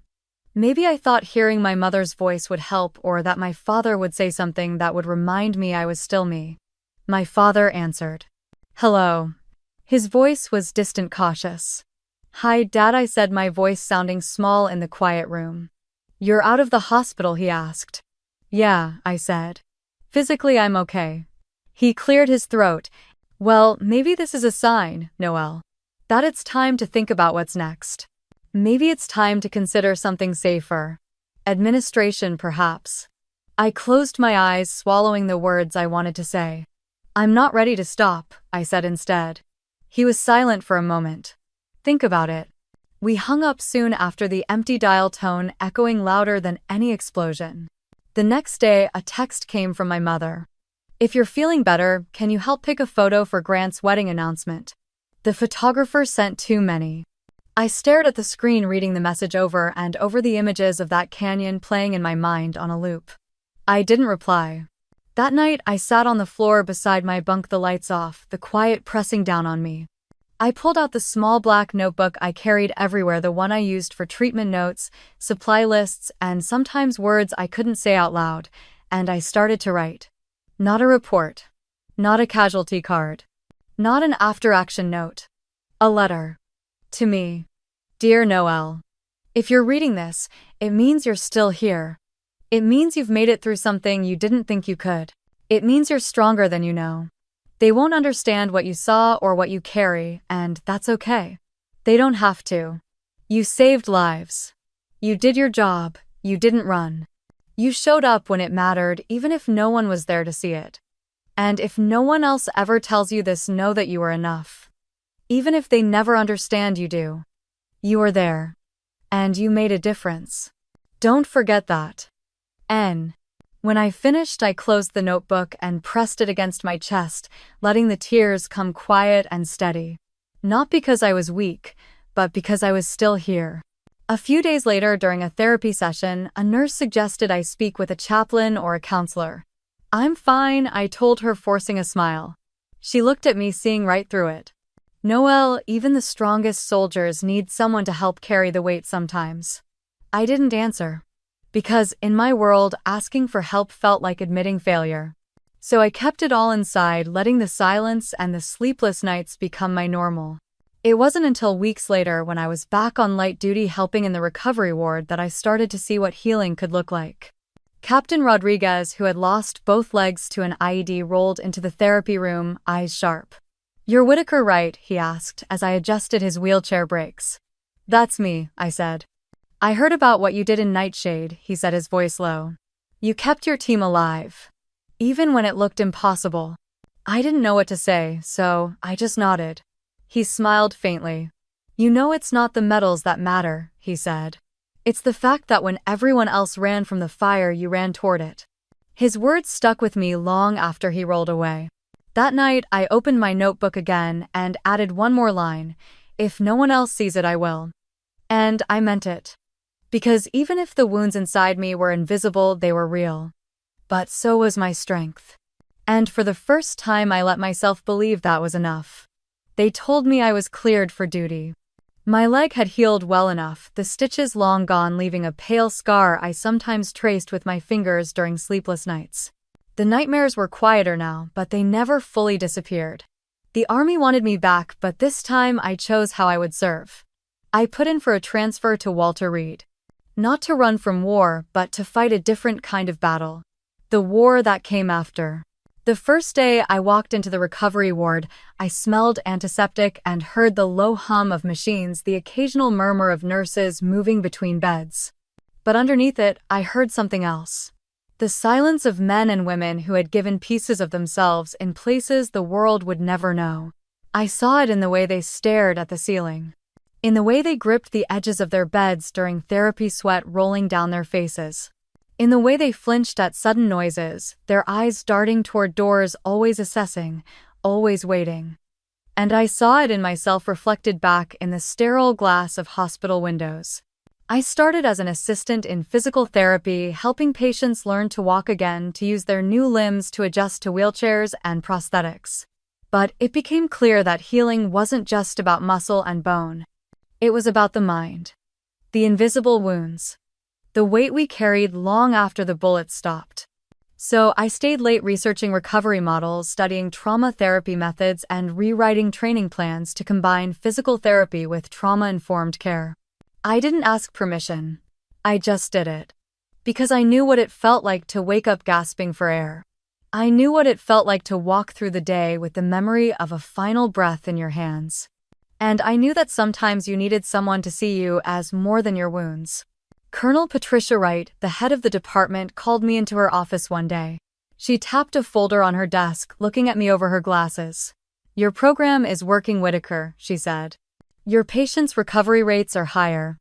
Maybe I thought hearing my mother's voice would help, or that my father would say something that would remind me I was still me. My father answered. "Hello." His voice was distant, cautious. "Hi, Dad," I said, my voice sounding small in the quiet room. "You're out of the hospital?" he asked. "Yeah," I said. "Physically, I'm okay." He cleared his throat. "Well, maybe this is a sign, Noel, that it's time to think about what's next. Maybe it's time to consider something safer. Administration, perhaps." I closed my eyes, swallowing the words I wanted to say. "I'm not ready to stop," I said instead. He was silent for a moment. "Think about it." We hung up soon after, the empty dial tone echoing louder than any explosion. The next day, a text came from my mother. "If you're feeling better, can you help pick a photo for Grant's wedding announcement? The photographer sent too many." I stared at the screen, reading the message over and over, the images of that canyon playing in my mind on a loop. I didn't reply. That night, I sat on the floor beside my bunk, the lights off, the quiet pressing down on me. I pulled out the small black notebook I carried everywhere, the one I used for treatment notes, supply lists, and sometimes words I couldn't say out loud, and I started to write. Not a report. Not a casualty card. Not an after-action note. A letter. To me. Dear Noel. If you're reading this, it means you're still here. It means you've made it through something you didn't think you could. It means you're stronger than you know. They won't understand what you saw or what you carry, and that's okay. They don't have to. You saved lives. You did your job, you didn't run. You showed up when it mattered, even if no one was there to see it. And if no one else ever tells you this, know that you are enough. Even if they never understand, you do. You were there. And you made a difference. Don't forget that. N. When I finished, I closed the notebook and pressed it against my chest, letting the tears come quiet and steady. Not because I was weak, but because I was still here. A few days later, during a therapy session, a nurse suggested I speak with a chaplain or a counselor. I'm fine, I told her, forcing a smile. She looked at me, seeing right through it. Noelle, even the strongest soldiers need someone to help carry the weight sometimes. I didn't answer. Because, in my world, asking for help felt like admitting failure. So I kept it all inside, letting the silence and the sleepless nights become my normal. It wasn't until weeks later, when I was back on light duty helping in the recovery ward, that I started to see what healing could look like. Captain Rodriguez, who had lost both legs to an IED, rolled into the therapy room, eyes sharp. "You're Whitaker, right?" he asked as I adjusted his wheelchair brakes. "That's me," I said. "I heard about what you did in Nightshade," he said, his voice low. "You kept your team alive. Even when it looked impossible." I didn't know what to say, so I just nodded. He smiled faintly. "You know, it's not the medals that matter," he said. "It's the fact that when everyone else ran from the fire, you ran toward it." His words stuck with me long after he rolled away. That night, I opened my notebook again and added one more line: "If no one else sees it, I will." And I meant it. Because even if the wounds inside me were invisible, they were real. But so was my strength. And for the first time, I let myself believe that was enough. They told me I was cleared for duty. My leg had healed well enough, the stitches long gone, leaving a pale scar I sometimes traced with my fingers during sleepless nights. The nightmares were quieter now, but they never fully disappeared. The Army wanted me back, but this time I chose how I would serve. I put in for a transfer to Walter Reed. Not to run from war, but to fight a different kind of battle. The war that came after. The first day I walked into the recovery ward, I smelled antiseptic and heard the low hum of machines, the occasional murmur of nurses moving between beds. But underneath it, I heard something else. The silence of men and women who had given pieces of themselves in places the world would never know. I saw it in the way they stared at the ceiling. In the way they gripped the edges of their beds during therapy, sweat rolling down their faces. In the way they flinched at sudden noises, their eyes darting toward doors, always assessing, always waiting. And I saw it in myself, reflected back in the sterile glass of hospital windows. I started as an assistant in physical therapy, helping patients learn to walk again, to use their new limbs, to adjust to wheelchairs and prosthetics. But it became clear that healing wasn't just about muscle and bone. It was about the mind. The invisible wounds. The weight we carried long after the bullets stopped. So I stayed late researching recovery models, studying trauma therapy methods, and rewriting training plans to combine physical therapy with trauma-informed care. I didn't ask permission. I just did it. Because I knew what it felt like to wake up gasping for air. I knew what it felt like to walk through the day with the memory of a final breath in your hands. And I knew that sometimes you needed someone to see you as more than your wounds. Colonel Patricia Wright, the head of the department, called me into her office one day. She tapped a folder on her desk, looking at me over her glasses. "Your program is working, Whitaker," she said. "Your patients' recovery rates are higher.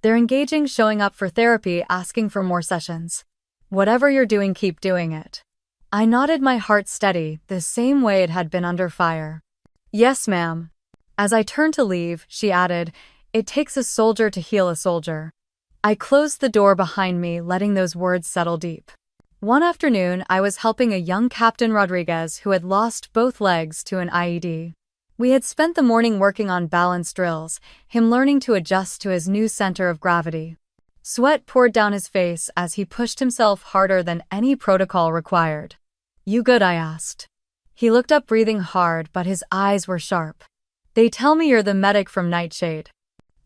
They're engaging, showing up for therapy, asking for more sessions. Whatever you're doing, keep doing it." I nodded, my heart steady, the same way it had been under fire. "Yes, ma'am." As I turned to leave, she added, "It takes a soldier to heal a soldier." I closed the door behind me, letting those words settle deep. One afternoon, I was helping a young Captain Rodriguez who had lost both legs to an IED. We had spent the morning working on balance drills, him learning to adjust to his new center of gravity. Sweat poured down his face as he pushed himself harder than any protocol required. "You good?" I asked. He looked up, breathing hard, but his eyes were sharp. "They tell me you're the medic from Nightshade."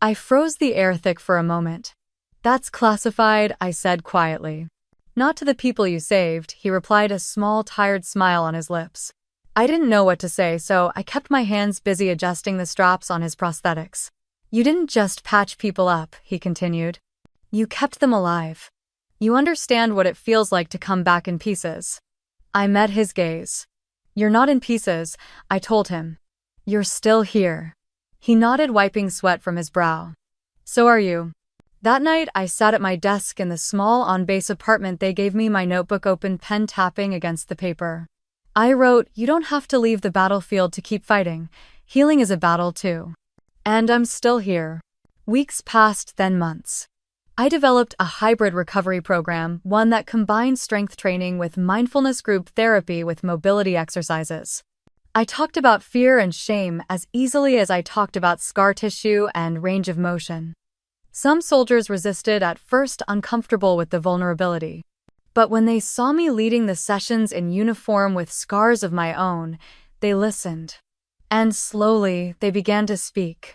I froze, the air thick for a moment. "That's classified," I said quietly. "Not to the people you saved," he replied, a small, tired smile on his lips. I didn't know what to say, so I kept my hands busy adjusting the straps on his prosthetics. "You didn't just patch people up," he continued. "You kept them alive. You understand what it feels like to come back in pieces." I met his gaze. "You're not in pieces," I told him. "You're still here." He nodded, wiping sweat from his brow. So are you. That night, I sat at my desk in the small on-base apartment they gave me, my notebook open, pen tapping against the paper. I wrote, "You don't have to leave the battlefield to keep fighting. Healing is a battle too." And I'm still here. Weeks passed, then months. I developed a hybrid recovery program, one that combined strength training with mindfulness, group therapy with mobility exercises. I talked about fear and shame as easily as I talked about scar tissue and range of motion. Some soldiers resisted at first, uncomfortable with the vulnerability. But when they saw me leading the sessions in uniform with scars of my own, they listened. And slowly, they began to speak.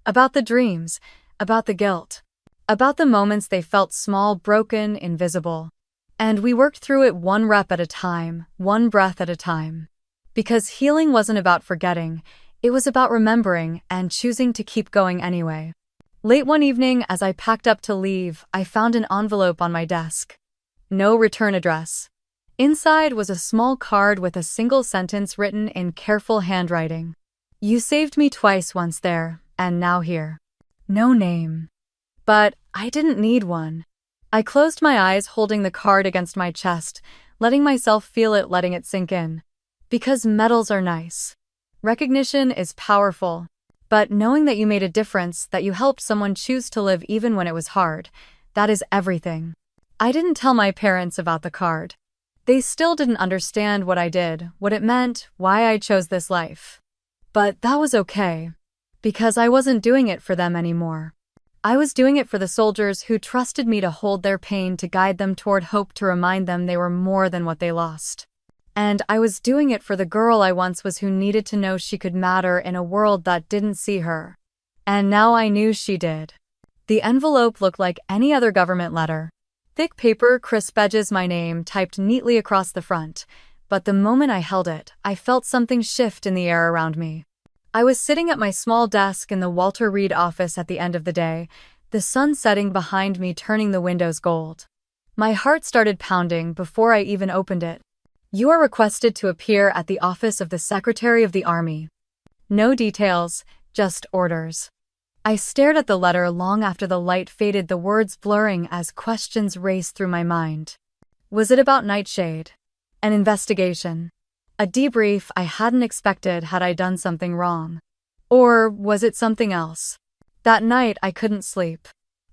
About the dreams, about the guilt, about the moments they felt small, broken, invisible. And we worked through it one rep at a time, one breath at a time. Because healing wasn't about forgetting, it was about remembering and choosing to keep going anyway. Late one evening, as I packed up to leave, I found an envelope on my desk. No return address. Inside was a small card with a single sentence written in careful handwriting. "You saved me twice, once there, and now here." No name. But I didn't need one. I closed my eyes, holding the card against my chest, letting myself feel it, letting it sink in. Because medals are nice. Recognition is powerful. But knowing that you made a difference, that you helped someone choose to live even when it was hard, that is everything. I didn't tell my parents about the card. They still didn't understand what I did, what it meant, why I chose this life. But that was okay. Because I wasn't doing it for them anymore. I was doing it for the soldiers who trusted me to hold their pain, to guide them toward hope, to remind them they were more than what they lost. And I was doing it for the girl I once was, who needed to know she could matter in a world that didn't see her. And now I knew she did. The envelope looked like any other government letter. Thick paper, crisp edges, my name typed neatly across the front. But the moment I held it, I felt something shift in the air around me. I was sitting at my small desk in the Walter Reed office at the end of the day, the sun setting behind me, turning the windows gold. My heart started pounding before I even opened it. "You are requested to appear at the office of the Secretary of the Army." No details, just orders. I stared at the letter long after the light faded, the words blurring as questions raced through my mind. Was it about Nightshade? An investigation? A debrief I hadn't expected? Had I done something wrong? Or was it something else? That night I couldn't sleep.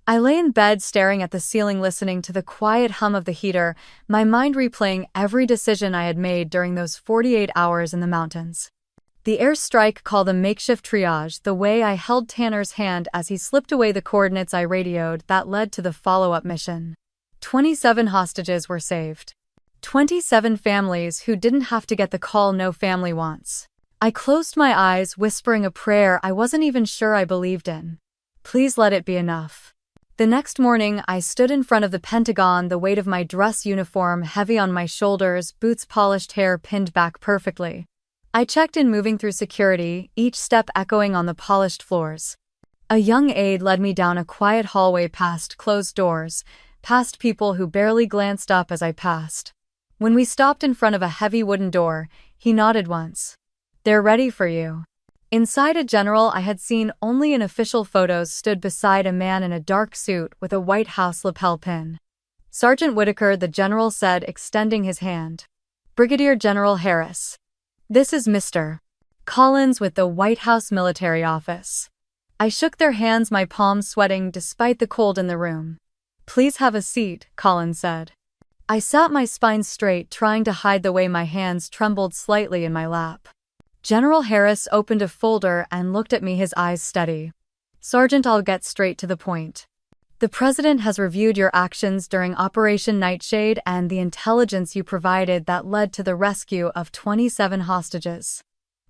I lay in bed staring at the ceiling, listening to the quiet hum of the heater, my mind replaying every decision I had made during those 48 hours in the mountains. The airstrike call, the makeshift triage, the way I held Tanner's hand as he slipped away, the coordinates I radioed that led to the follow-up mission. 27 hostages were saved. 27 families who didn't have to get the call no family wants. I closed my eyes, whispering a prayer I wasn't even sure I believed in. Please let it be enough. The next morning, I stood in front of the Pentagon, the weight of my dress uniform heavy on my shoulders, boots polished, hair pinned back perfectly. I checked in, moving through security, each step echoing on the polished floors. A young aide led me down a quiet hallway, past closed doors, past people who barely glanced up as I passed. When we stopped in front of a heavy wooden door, he nodded once. "They're ready for you." Inside, a general I had seen only in official photos stood beside a man in a dark suit with a White House lapel pin. "Sergeant Whitaker," the general said, extending his hand. "Brigadier General Harris. This is Mr. Collins with the White House Military Office." I shook their hands, my palms sweating despite the cold in the room. "Please have a seat," Collins said. I sat, my spine straight, trying to hide the way my hands trembled slightly in my lap. General Harris opened a folder and looked at me, his eyes steady. "Sergeant, I'll get straight to the point. The President has reviewed your actions during Operation Nightshade and the intelligence you provided that led to the rescue of 27 hostages."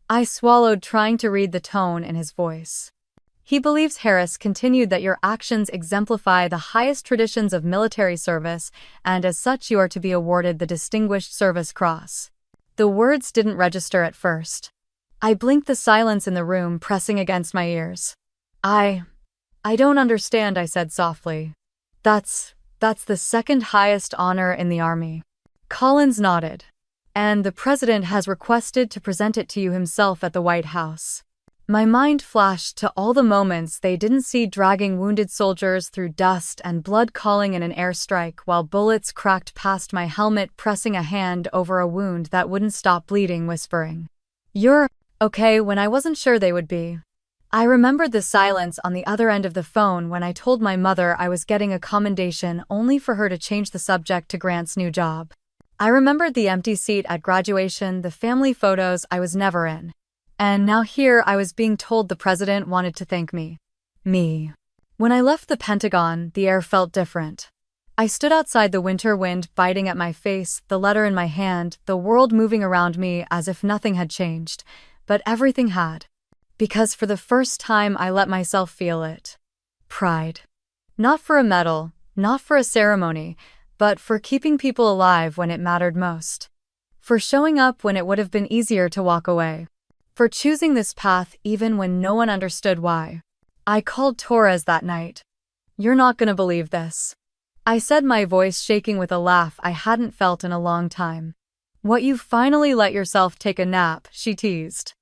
I swallowed, trying to read the tone in his voice. "He believes," Harris continued, "that your actions exemplify the highest traditions of military service, and as such you are to be awarded the Distinguished Service Cross." The words didn't register at first. I blinked, the silence in the room pressing against my ears. I don't understand," I said softly. That's the second highest honor in the Army." Collins nodded. "And the President has requested to present it to you himself at the White House." My mind flashed to all the moments they didn't see, dragging wounded soldiers through dust and blood, calling in an airstrike while bullets cracked past my helmet, pressing a hand over a wound that wouldn't stop bleeding, whispering, "You're okay," when I wasn't sure they would be. I remembered the silence on the other end of the phone when I told my mother I was getting a commendation, only for her to change the subject to Grant's new job. I remembered the empty seat at graduation, the family photos I was never in. And now here I was being told the president wanted to thank me. When I left the Pentagon, the air felt different. I stood outside, the winter wind biting at my face, the letter in my hand, the world moving around me as if nothing had changed. But everything had. Because for the first time I let myself feel it. Pride. Not for a medal, not for a ceremony, but for keeping people alive when it mattered most. For showing up when it would have been easier to walk away. For choosing this path even when no one understood why. I called Torres that night. "You're not gonna believe this," I said, my voice shaking with a laugh I hadn't felt in a long time. "What, you finally let yourself take a nap?" she teased.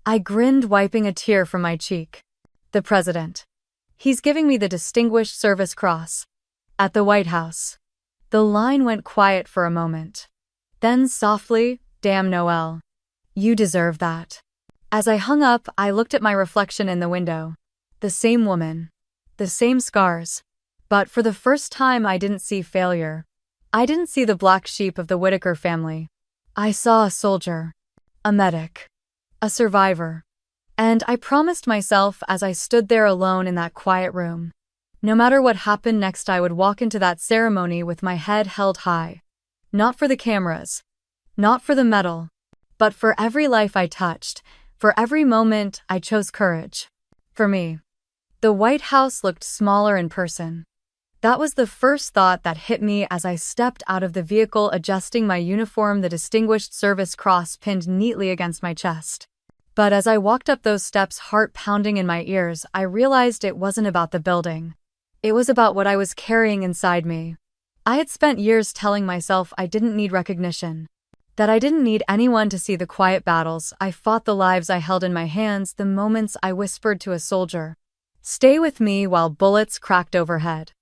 I grinned, wiping a tear from my cheek. "The president. He's giving me the Distinguished Service Cross. At the White House." The line went quiet for a moment. Then softly, "Damn, Noel. You deserve that." As I hung up, I looked at my reflection in the window. The same woman. The same scars. But for the first time I didn't see failure. I didn't see the black sheep of the Whitaker family. I saw a soldier. A medic. A survivor. And I promised myself as I stood there alone in that quiet room. No matter what happened next, I would walk into that ceremony with my head held high. Not for the cameras. Not for the medal. But for every life I touched. For every moment I chose courage. For me. The White House looked smaller in person. That was the first thought that hit me as I stepped out of the vehicle, adjusting my uniform, the Distinguished Service Cross pinned neatly against my chest. But as I walked up those steps, heart pounding in my ears, I realized it wasn't about the building. It was about what I was carrying inside me. I had spent years telling myself I didn't need recognition. That I didn't need anyone to see the quiet battles I fought, the lives I held in my hands, the moments I whispered to a soldier, "Stay with me," while bullets cracked overhead.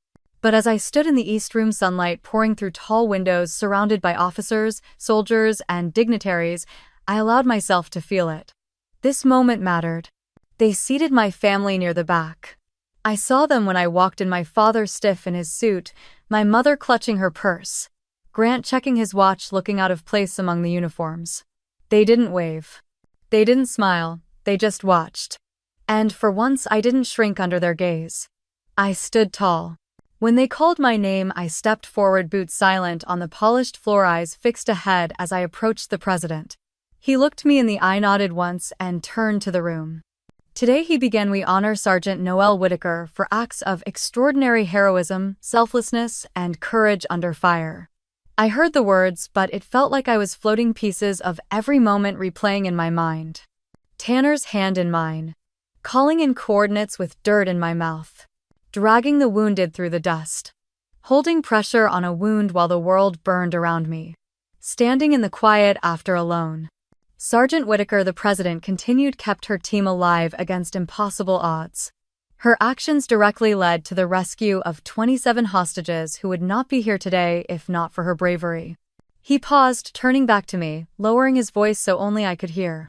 But as I stood in the East Room, sunlight pouring through tall windows, surrounded by officers, soldiers, and dignitaries, I allowed myself to feel it. This moment mattered. They seated my family near the back. I saw them when I walked in, my father stiff in his suit, my mother clutching her purse, Grant checking his watch, looking out of place among the uniforms. They didn't wave. They didn't smile, they just watched. And for once I didn't shrink under their gaze. I stood tall. When they called my name, I stepped forward, boots silent on the polished floor, eyes fixed ahead as I approached the president. He looked me in the eye, nodded once, and turned to the room. "Today," he began, "we honor Sergeant Noel Whitaker for acts of extraordinary heroism, selflessness, and courage under fire." I heard the words, but it felt like I was floating, pieces of every moment replaying in my mind. Tanner's hand in mine. Calling in coordinates with dirt in my mouth. Dragging the wounded through the dust. Holding pressure on a wound while the world burned around me. Standing in the quiet after alone. Sergeant Whitaker, the president continued, kept her team alive against impossible odds. Her actions directly led to the rescue of 27 hostages who would not be here today if not for her bravery. He paused, turning back to me, lowering his voice so only I could hear.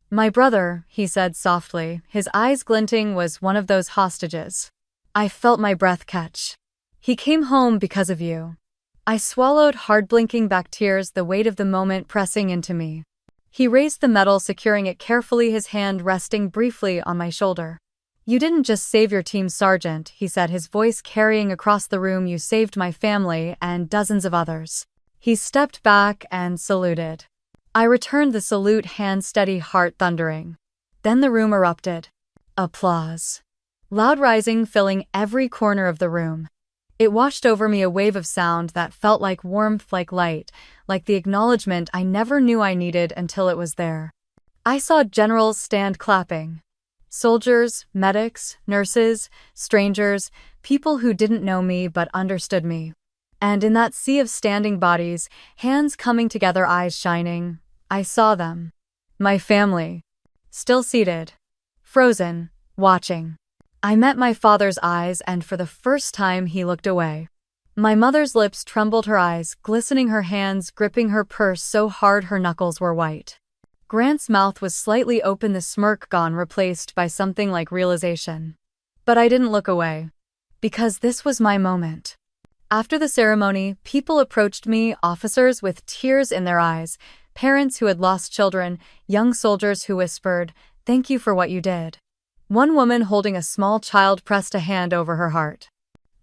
"My brother," he said softly, his eyes glinting, "was one of those hostages. I felt my breath catch. He came home because of you." I swallowed hard, blinking back tears, the weight of the moment pressing into me. He raised the medal, securing it carefully, his hand resting briefly on my shoulder. "You didn't just save your team, Sergeant," he said, his voice carrying across the room. "You saved my family and dozens of others." He stepped back and saluted. I returned the salute, hand steady, heart thundering. Then the room erupted. Applause. Loud, rising, filling every corner of the room. It washed over me, a wave of sound that felt like warmth, like light, like the acknowledgement I never knew I needed until it was there. I saw generals stand clapping. Soldiers, medics, nurses, strangers, people who didn't know me but understood me. And in that sea of standing bodies, hands coming together, eyes shining, I saw them. My family. Still seated. frozen, watching. I met my father's eyes, and for the first time he looked away. My mother's lips trembled, her eyes glistening, her hands gripping her purse so hard her knuckles were white. Grant's mouth was slightly open, the smirk gone, replaced by something like realization. But I didn't look away. Because this was my moment. After the ceremony, people approached me, officers with tears in their eyes, parents who had lost children, young soldiers who whispered, "Thank you for what you did." One woman holding a small child pressed a hand over her heart.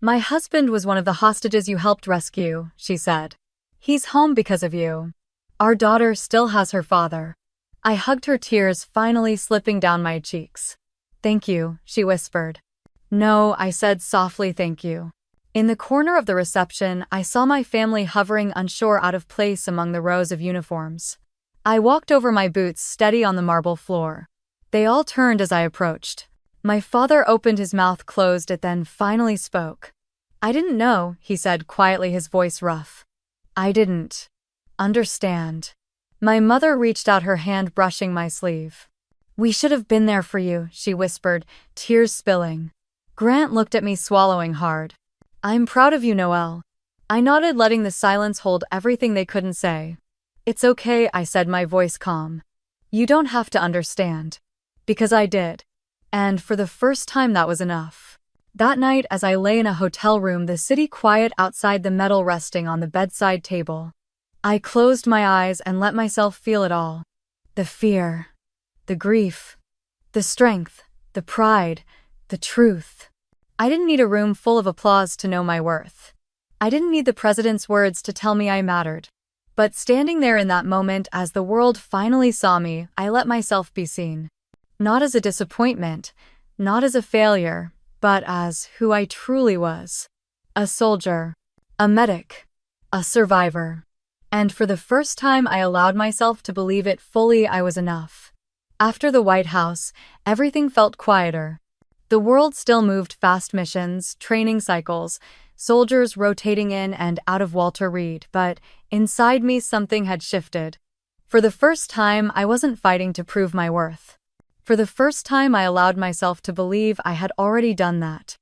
"My husband was one of the hostages you helped rescue," she said. "He's home because of you. Our daughter still has her father." I hugged her, tears finally slipping down my cheeks. "Thank you," she whispered. "No," I said softly, "thank you." In the corner of the reception, I saw my family hovering, unsure, out of place among the rows of uniforms. I walked over, my boots steady on the marble floor. They all turned as I approached. My father opened, his mouth closed, it then finally spoke. "I didn't know," he said quietly, his voice rough. "I didn't understand." My mother reached out, her hand brushing my sleeve. "We should have been there for you," she whispered, tears spilling. Grant looked at me, swallowing hard. "I'm proud of you, Noelle." I nodded, letting the silence hold everything they couldn't say. "It's okay," I said, my voice calm. "You don't have to understand." Because I did. And for the first time that was enough. That night, as I lay in a hotel room, the city quiet outside, the medal resting on the bedside table, I closed my eyes and let myself feel it all. The fear, the grief, the strength, the pride, the truth. I didn't need a room full of applause to know my worth. I didn't need the president's words to tell me I mattered. But standing there in that moment, as the world finally saw me, I let myself be seen. Not as a disappointment, not as a failure, but as who I truly was. A soldier, a medic, a survivor. And for the first time, I allowed myself to believe it fully. I was enough. After the White House, everything felt quieter. The world still moved fast, missions, training cycles, soldiers rotating in and out of Walter Reed, but inside me something had shifted. For the first time, I wasn't fighting to prove my worth. For the first time, I allowed myself to believe I had already done that.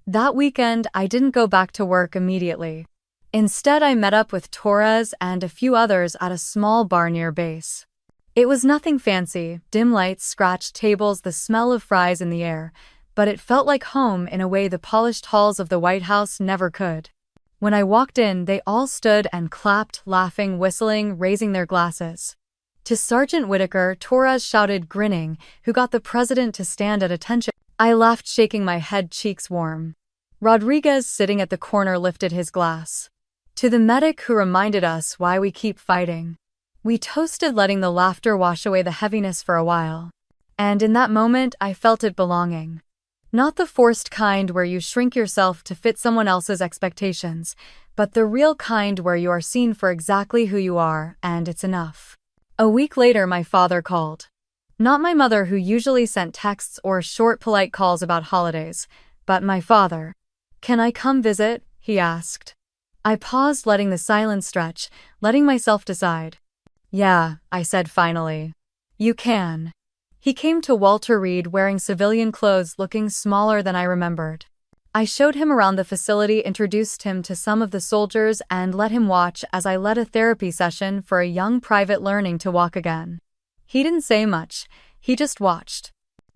That weekend, I didn't go back to work immediately. Instead, I met up with Torres and a few others at a small bar near base. It was nothing fancy, dim lights, scratched tables, the smell of fries in the air, but it felt like home in a way the polished halls of the White House never could. When I walked in, they all stood and clapped, laughing, whistling, raising their glasses. To Sergeant Whitaker, Torres shouted, grinning, who got the president to stand at attention. I laughed, shaking my head, cheeks warm. Rodriguez, sitting at the corner, lifted his glass. To the medic who reminded us why we keep fighting. We toasted, letting the laughter wash away the heaviness for a while. And in that moment, I felt it, belonging. Not the forced kind where you shrink yourself to fit someone else's expectations, but the real kind where you are seen for exactly who you are, and it's enough. A week later, my father called. Not my mother, who usually sent texts or short, polite calls about holidays, but my father. "Can I come visit?" he asked. I paused, letting the silence stretch, letting myself decide. "Yeah," I said finally. "You can." He came to Walter Reed wearing civilian clothes, looking smaller than I remembered. I showed him around the facility, introduced him to some of the soldiers, and let him watch as I led a therapy session for a young private learning to walk again. He didn't say much, he just watched.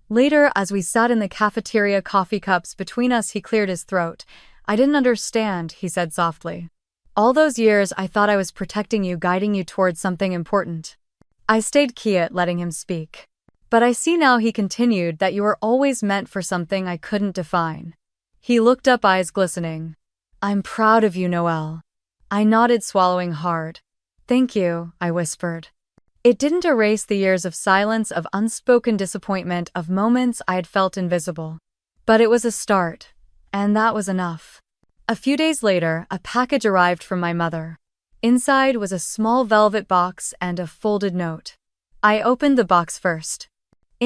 Later, as we sat in the cafeteria, coffee cups between us, he cleared his throat. "I didn't understand," he said softly. "All those years I thought I was protecting you, guiding you towards something important." I stayed quiet, letting him speak. "But I see now," he continued, "that you were always meant for something I couldn't define." He looked up, eyes glistening. "I'm proud of you, Noelle." I nodded, swallowing hard. "Thank you," I whispered. It didn't erase the years of silence, of unspoken disappointment, of moments I had felt invisible. But it was a start, and that was enough. A few days later, a package arrived from my mother. Inside was a small velvet box and a folded note. I opened the box first.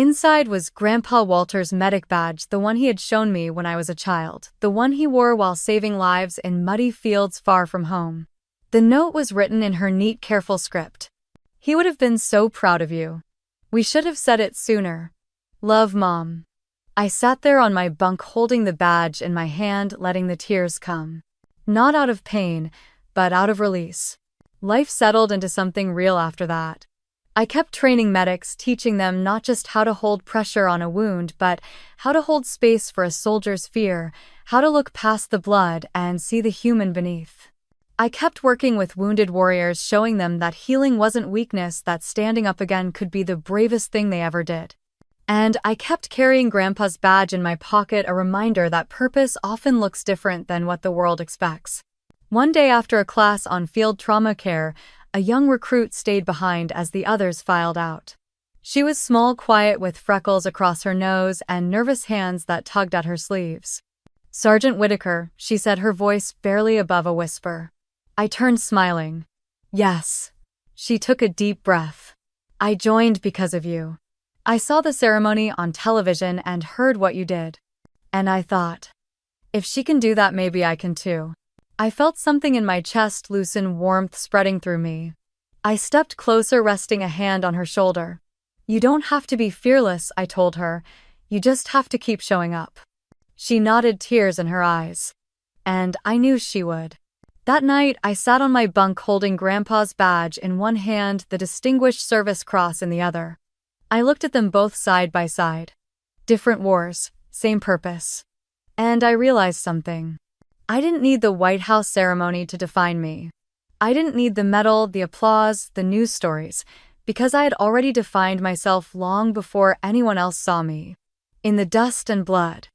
Inside was Grandpa Walter's medic badge, the one he had shown me when I was a child, the one he wore while saving lives in muddy fields far from home. The note was written in her neat, careful script. "He would have been so proud of you. We should have said it sooner." Love, Mom. I sat there on my bunk holding the badge in my hand, letting the tears come. Not out of pain, but out of release. Life settled into something real after that. I kept training medics, teaching them not just how to hold pressure on a wound, but how to hold space for a soldier's fear, how to look past the blood and see the human beneath. I kept working with wounded warriors, showing them that healing wasn't weakness, that standing up again could be the bravest thing they ever did. And I kept carrying Grandpa's badge in my pocket, a reminder that purpose often looks different than what the world expects. One day after a class on field trauma care, a young recruit stayed behind as the others filed out. She was small, quiet, with freckles across her nose and nervous hands that tugged at her sleeves. "Sergeant Whitaker," she said, her voice barely above a whisper. I turned, smiling. "Yes." She took a deep breath. "I joined because of you. I saw the ceremony on television and heard what you did. And I thought, if she can do that, maybe I can too." I felt something in my chest loosen, warmth spreading through me. I stepped closer, resting a hand on her shoulder. "You don't have to be fearless," I told her. "You just have to keep showing up." She nodded, tears in her eyes. And I knew she would. That night, I sat on my bunk holding Grandpa's badge in one hand, the Distinguished Service Cross in the other. I looked at them both side by side. Different wars, same purpose. And I realized something. I didn't need the White House ceremony to define me. I didn't need the medal, the applause, the news stories, because I had already defined myself long before anyone else saw me. In the dust and blood.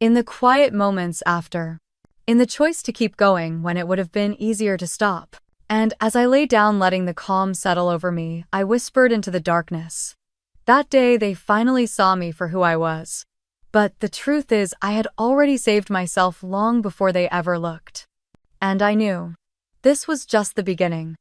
In the quiet moments after. In the choice to keep going when it would have been easier to stop. And as I lay down, letting the calm settle over me, I whispered into the darkness. That day, they finally saw me for who I was. But the truth is, I had already saved myself long before they ever looked. And I knew. This was just the beginning.